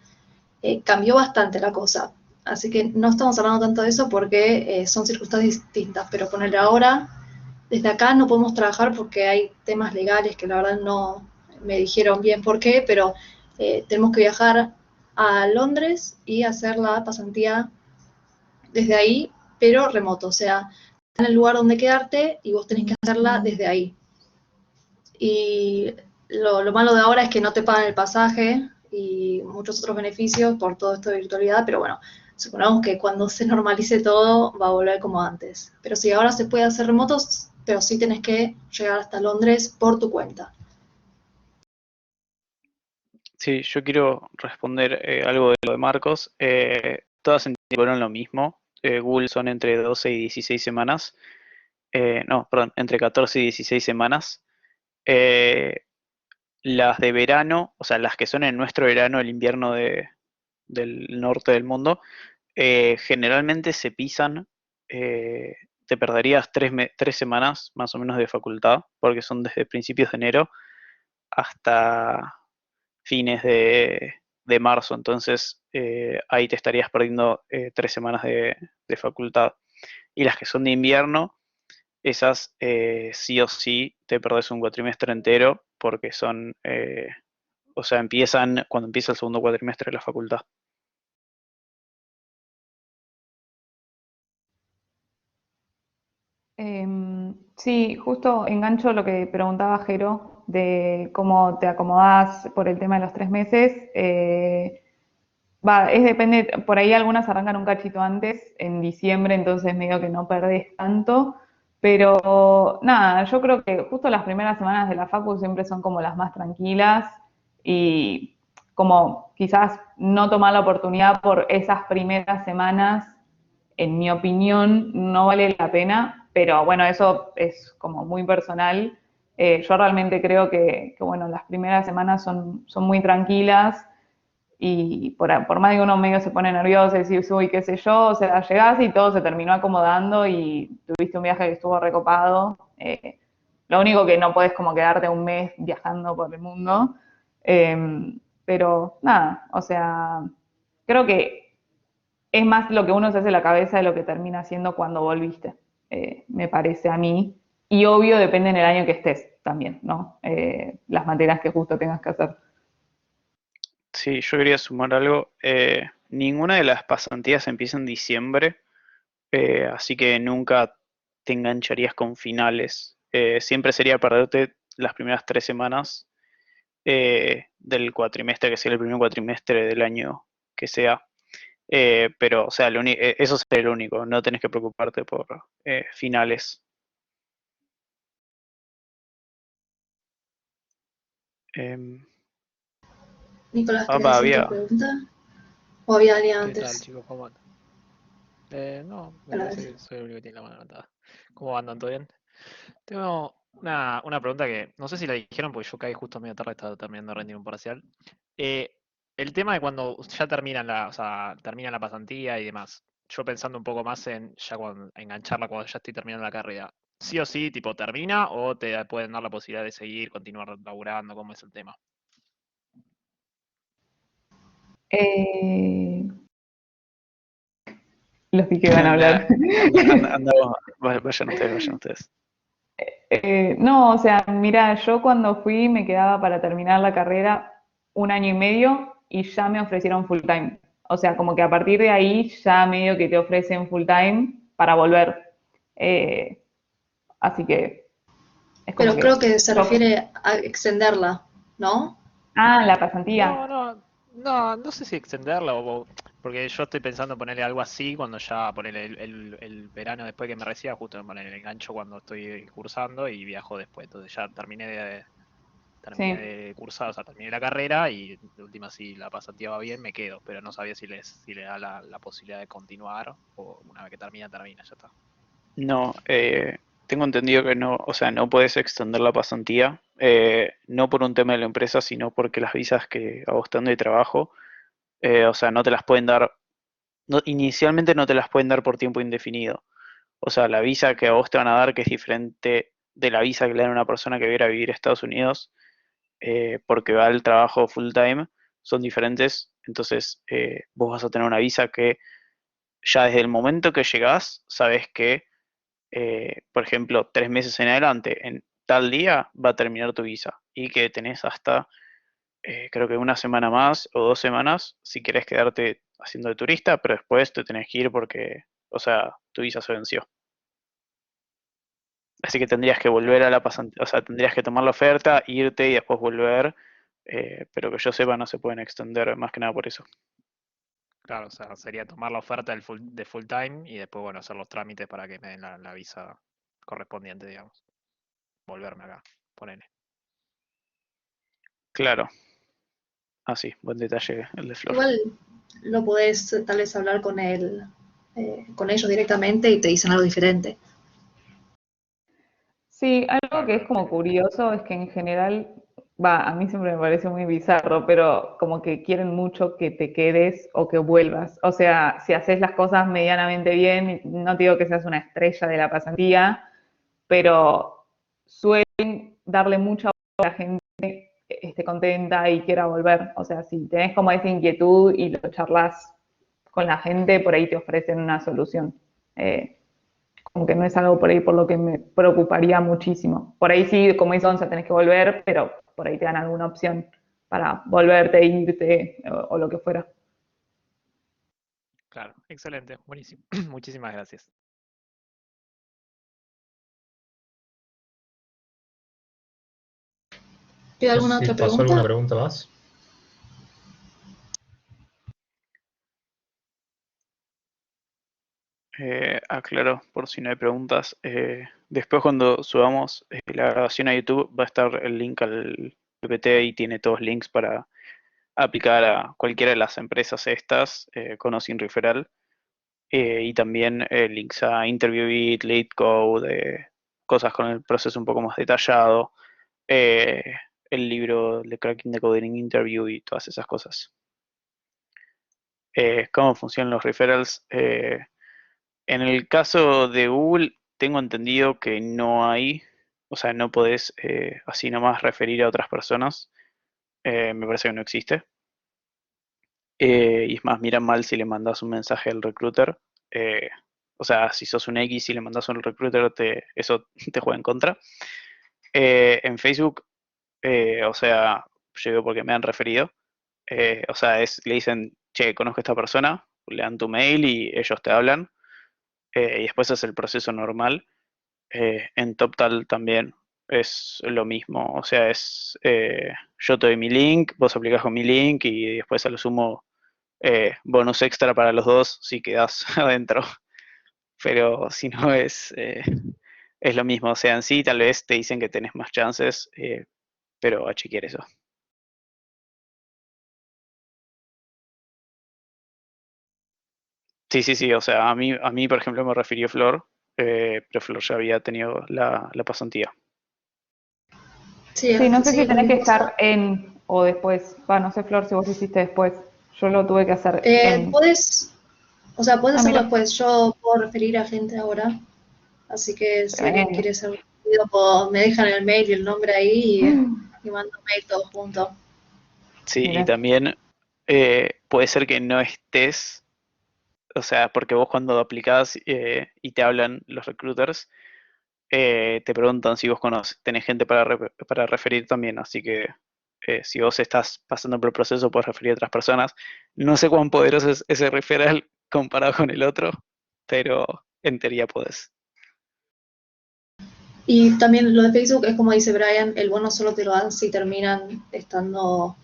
cambió bastante la cosa. Así que no estamos hablando tanto de eso porque son circunstancias distintas, pero ponerle ahora, desde acá no podemos trabajar porque hay temas legales que la verdad no me dijeron bien por qué, pero tenemos que viajar a Londres y hacer la pasantía desde ahí, pero remoto, o sea, en el lugar donde quedarte y vos tenés que hacerla desde ahí. Y lo malo de ahora es que no te pagan el pasaje y muchos otros beneficios por todo esto de virtualidad, pero bueno, supongamos que cuando se normalice todo va a volver como antes. Pero sí, ahora se puede hacer remotos, pero sí tenés que llegar hasta Londres por tu cuenta. Sí, yo quiero responder algo de lo de Marcos. Todas entendieron lo mismo. Google son entre 12 y 16 semanas. No, perdón, entre 14 y 16 semanas. Eh, las de verano, o sea, las que son en nuestro verano, el invierno del norte del mundo, generalmente se pisan. eh, Te perderías 3 semanas más o menos de facultad, porque son desde principios de enero hasta fines de marzo, entonces ahí te estarías perdiendo 3 semanas de facultad. Y las que son de invierno, esas sí o sí te perdés un cuatrimestre entero porque son, o sea, empiezan cuando empieza el segundo cuatrimestre de la facultad. Sí, justo engancho lo que preguntaba Jero de cómo te acomodás por el tema de los 3 meses. depende, por ahí algunas arrancan un cachito antes, en diciembre, entonces medio que no perdés tanto. Pero nada, yo creo que justo las primeras semanas de la facu siempre son como las más tranquilas y como quizás no tomar la oportunidad por esas primeras semanas, en mi opinión, no vale la pena, pero bueno, eso es como muy personal. Yo realmente creo bueno, las primeras semanas son muy tranquilas y por más que uno medio se pone nervioso y dice, uy, qué sé yo, o sea, llegás y todo se terminó acomodando y tuviste un viaje que estuvo recopado. Lo único que no podés como quedarte un mes viajando por el mundo. Pero nada, o sea, creo que es más lo que uno se hace en la cabeza de lo que termina haciendo cuando volviste, me parece a mí. Y obvio depende en el año que estés también, ¿no? Las materias que justo tengas que hacer. Sí, yo quería sumar algo. Ninguna de las pasantías empieza en diciembre, así que nunca te engancharías con finales. Siempre sería perderte las primeras 3 semanas del cuatrimestre, que sea el primer cuatrimestre del año que sea. Pero, o sea, eso sería lo único, no tenés que preocuparte por finales. Em, Nicolás, ¿querés hacer tu había... pregunta? ¿O había alguien ¿Qué tal, antes? chicos? ¿Cómo andan? No, me A la parece vez. que soy el único que tiene la mano levantada. ¿Cómo andan? ¿Todo bien? Tengo una pregunta que no sé si la dijeron porque yo caí justo medio tarde, estaba terminando de rendir un parcial. Eh, el tema de cuando ya terminan o sea, termina la pasantía y demás. Yo pensando un poco más en ya engancharla cuando ya estoy terminando la carrera. ¿Sí o sí, tipo, termina o te pueden dar la posibilidad de seguir, continuar laburando? ¿Cómo es el tema? Eh, los que van a Nah, hablar. vayan ustedes. No, o sea, mira, yo cuando fui me quedaba para terminar la carrera 1 año y medio y ya me ofrecieron full time. O sea, como que a partir de ahí ya medio que te ofrecen full time para volver. Eh, así que es como Pero creo que que se yo... refiere a extenderla, ¿no? Ah, la No, pasantía. no sé si extenderla porque yo estoy pensando ponerle algo así cuando ya ponerle el verano después que me reciba, justo poner el engancho cuando estoy cursando y viajo después. Entonces ya terminé Sí. de cursar, o sea, terminé la carrera y de última si la pasantía va bien me quedo, pero no sabía si le da la posibilidad de continuar o una vez que termina, ya está. No, tengo entendido que no, o sea, no puedes extender la pasantía, no por un tema de la empresa, sino porque las visas que a vos están de trabajo, o sea, no te las pueden dar, inicialmente no te las pueden dar por tiempo indefinido. O sea, la visa que a vos te van a dar, que es diferente de la visa que le dan a una persona que viene a vivir a Estados Unidos, porque va al trabajo full time, son diferentes. Entonces, vos vas a tener una visa que ya desde el momento que llegás, sabes que por ejemplo, 3 meses en adelante, en tal día va a terminar tu visa y que tenés hasta, creo que una semana más o 2 semanas si querés quedarte haciendo de turista, pero después te tenés que ir porque, o sea, tu visa se venció. Así que tendrías que volver a la pasantía, o sea, tendrías que tomar la oferta, irte y después volver, pero que yo sepa no se pueden extender más que nada por eso. Claro, o sea, sería tomar la oferta de full time y después, bueno, hacer los trámites para que me den la visa correspondiente, digamos. Volverme acá, ponele. Claro, así, buen detalle el de Flor. Igual lo podés tal vez hablar con ellos directamente y te dicen algo diferente. Sí, algo Claro, que es claro, sí. como curioso es que en general, a mí siempre me parece muy bizarro, pero como que quieren mucho que te quedes o que vuelvas. O sea, si haces las cosas medianamente bien, no te digo que seas una estrella de la pasantía, pero suelen darle mucha bola a la gente esté contenta y quiera volver. O sea, si tenés como esa inquietud y lo charlas con la gente, por ahí te ofrecen una solución. Eh, Como que no es algo por ahí por lo que me preocuparía muchísimo. Por ahí sí, como dice Onza, tenés que volver, pero por ahí te dan alguna opción para volverte, irte o lo que fuera. Claro, excelente, buenísimo. Muchísimas gracias. ¿Hay No sé alguna si otra pasó alguna pregunta? pregunta más. aclaro por si no hay preguntas. Después cuando subamos la grabación a YouTube va a estar el link al PPT y tiene todos links para aplicar a cualquiera de las empresas estas con o sin referral. Y también links a InterviewIt, LeetCode, cosas con el proceso un poco más detallado, el libro de Cracking the Coding Interview y todas esas cosas. ¿Cómo funcionan los referrals? En el caso de Google, tengo entendido que no hay, o sea, no podés así nomás referir a otras personas. Me parece que no existe. Y es más, miran mal si le mandas un mensaje al recruiter. O sea, si sos un X y le mandas un recruiter, eso te juega en contra. En Facebook, o sea, llego porque me han referido. O sea, le dicen, che, conozco a esta persona, le dan tu mail y ellos te hablan. Y después es el proceso normal. En TopTal también es lo mismo. O sea, yo te doy mi link, vos aplicás con mi link y después a lo sumo bonus extra para los dos si quedás adentro. Pero si no es lo mismo. O sea, en sí tal vez te dicen que tenés más chances, pero a chequear eso. Sí, sí, sí. O sea, a mí por ejemplo me refirió Flor, pero Flor ya había tenido la pasantía. Sí, Sí, no sé sí, si es lo tenés que mismo. estar en o después. No sé, Flor, si vos lo hiciste después. Yo lo tuve que hacer en. Puedes hacerlo Mira. después. Yo puedo referir a gente ahora, así que si alguien Tremendo. quiere ser referido, me dejan el mail y el nombre ahí y mando un mail todo junto. Sí, y Mira. también puede ser que no estés, o sea, porque vos cuando aplicás y te hablan los recruiters, te preguntan si vos tenés gente para referir también, así que si vos estás pasando por el proceso, puedes referir a otras personas. No sé cuán poderoso es ese referral comparado con el otro, pero en teoría podés. Y también lo de Facebook es como dice Brian, el bono solo te lo dan si terminan estando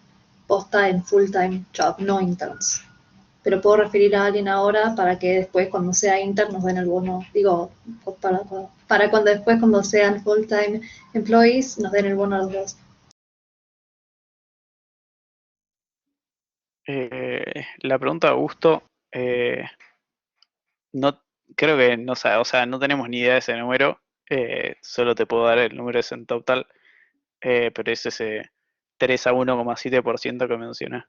posta en full-time job, no interns. Pero puedo referir a alguien ahora para que después cuando sea intern nos den el bono, digo, para cuando sean full-time employees nos den el bono a los dos. La pregunta, Augusto, no creo que no, o sea, no tenemos ni idea de ese número, solo te puedo dar el número ese en total, pero es ese 3 a 1,7% que mencioné.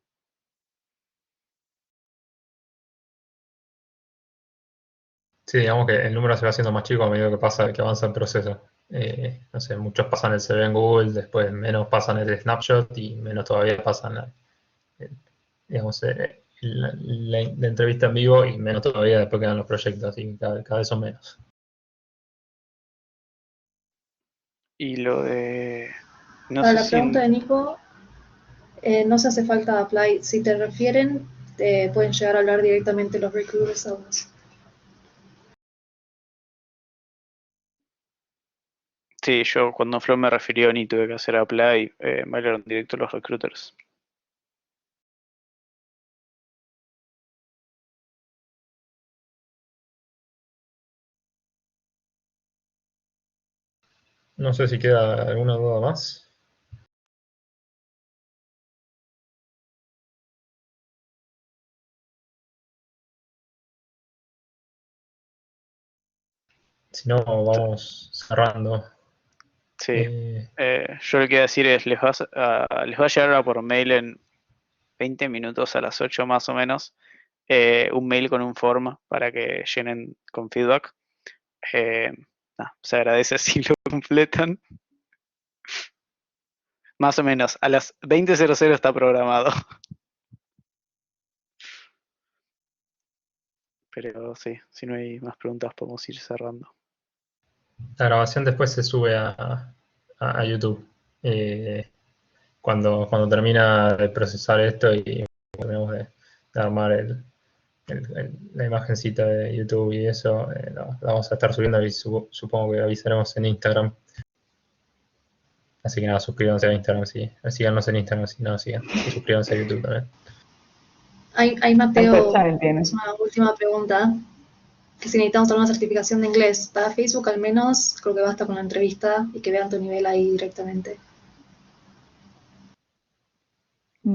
Sí, digamos que el número se va haciendo más chico a medida que avanza el proceso. No sé, muchos pasan el CV en Google, después menos pasan el snapshot y menos todavía pasan digamos, la entrevista en vivo y menos todavía después quedan los proyectos, y cada vez son menos. Y lo de, no Para sé la si pregunta de Nico, no se hace falta apply. Si te refieren, te pueden llegar a hablar directamente los recruiters a vos. sí, yo cuando Flo me refirió ni tuve que hacer apply, me hablaron directo los recruiters. No sé si queda alguna duda más. Si no, vamos cerrando. Sí, yo lo que voy a decir es, les va a llegar ahora por mail en 20 minutos a las 8 más o menos, un mail con un form para que llenen con feedback. Se agradece si lo completan. Más o menos, a las 20:00 está programado. Pero sí, si no hay más preguntas podemos ir cerrando. La grabación después se sube a YouTube. Cuando termina de procesar esto y terminamos de armar la imagencita de YouTube y eso, la vamos a estar subiendo y supongo que avisaremos en Instagram. Así que nada, suscríbanse a Instagram, síganos en Instagram si no nos siguen, y suscríbanse a YouTube también. Ahí Mateo, Ahí tiene. es una última pregunta que si necesitamos alguna certificación de inglés. Para Facebook al menos creo que basta con la entrevista y que vean tu nivel ahí directamente.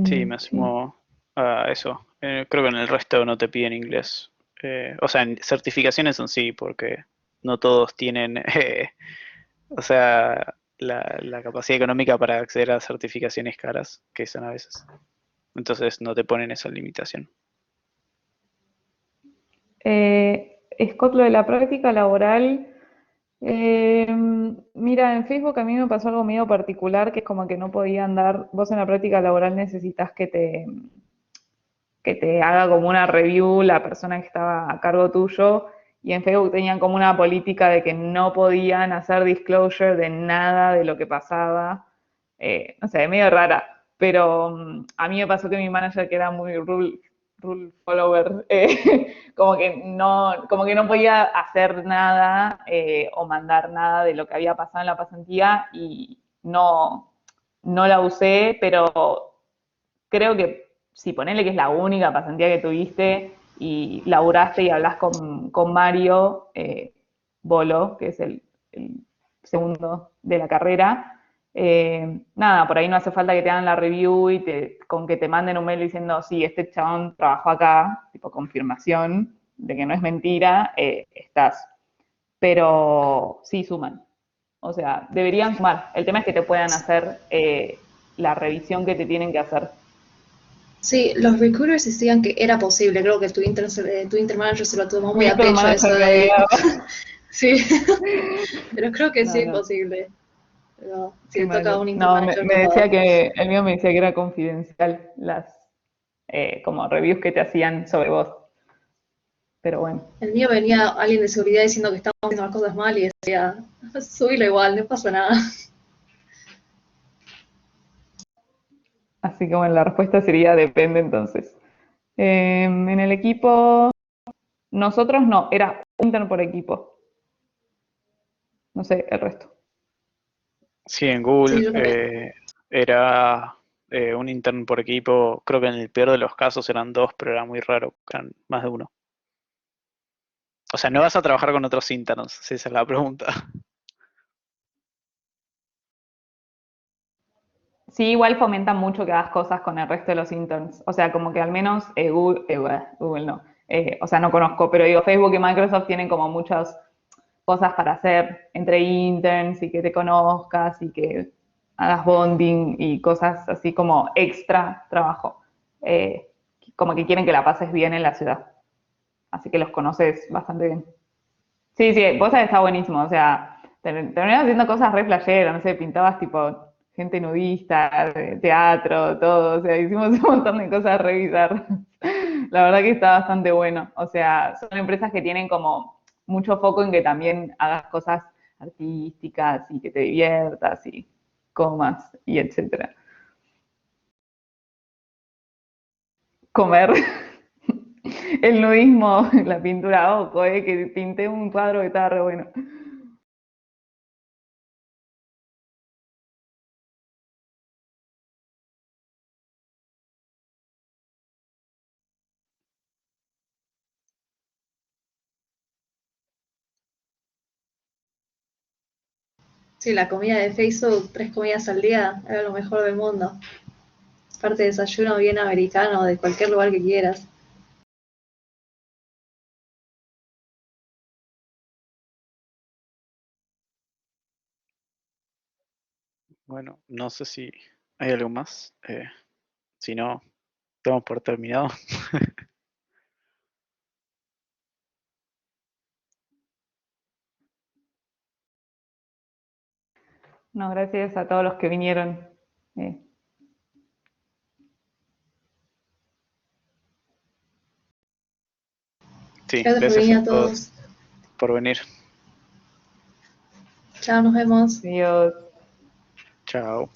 Sí, me sumo a eso. Creo que en el resto no te piden inglés. O sea, en certificaciones son sí, porque no todos tienen, o sea, la capacidad económica para acceder a certificaciones caras, que son a veces. Entonces no te ponen esa limitación. Scott, lo de la práctica laboral, mira, en Facebook a mí me pasó algo medio particular, que es como que no podía andar, vos en la práctica laboral necesitas que te haga como una review la persona que estaba a cargo tuyo, y en Facebook tenían como una política de que no podían hacer disclosure de nada de lo que pasaba. No sé, medio rara, pero a mí me pasó que mi manager, que era muy rule follower, como que no podía hacer nada o mandar nada de lo que había pasado en la pasantía, y no la usé, pero creo que si ponele que es la única pasantía que tuviste y laburaste y hablas con Mario Bolo, que es el segundo de la carrera, nada, por ahí no hace falta que te hagan la review y con que te manden un mail diciendo, sí, este chabón trabajó acá, tipo confirmación de que no es mentira, estás. Pero sí suman. O sea, deberían sumar. El tema es que te puedan hacer la revisión que te tienen que hacer. Sí, los recruiters decían que era posible, creo que tu intermanager se lo tomó muy a Víctor pecho eso Manager me de... odiaba. Sí, pero creo que No, sí es no, posible. Pero si qué le toca a malo. un No, intermanager me decía copado. que, el mío me decía que era confidencial las como reviews que te hacían sobre vos. Pero bueno. El mío venía alguien de seguridad diciendo que estábamos haciendo las cosas mal y decía, subilo igual, no pasa nada. Así que bueno, la respuesta sería depende entonces. En el equipo, nosotros no, era un intern por equipo. No sé, el resto. Sí, en Sí, Google yo también. era un intern por equipo. Creo que en el peor de los casos eran dos, pero era muy raro que eran más de uno. O sea, no vas a trabajar con otros interns, si esa es la pregunta. Sí, igual fomentan mucho que hagas cosas con el resto de los interns. O sea, como que al menos Google no. O sea, no conozco, pero digo, Facebook y Microsoft tienen como muchas cosas para hacer entre interns y que te conozcas y que hagas bonding y cosas así como extra trabajo. Como que quieren que la pases bien en la ciudad. Así que los conoces bastante bien. Sí, sí, vos sabés, está buenísimo. O sea, terminabas haciendo cosas re flasheras, no sé, pintabas tipo gente nudista, de teatro, todo. O sea, hicimos un montón de cosas re bizarras. La verdad que está bastante bueno. O sea, son empresas que tienen como mucho foco en que también hagas cosas artísticas y que te diviertas y comas y etcétera. Comer. El nudismo, la pintura, ojo, que pinté un cuadro que estaba re bueno. Sí, la comida de Facebook, 3 comidas al día, era lo mejor del mundo. Aparte de desayuno bien americano, de cualquier lugar que quieras. Bueno, no sé si hay algo más. Si no, damos por terminado. No, gracias a todos los que vinieron. Eh, Sí, Gracias por gracias venir a a todos todos. por venir. Chao, nos vemos. Adiós. Chao.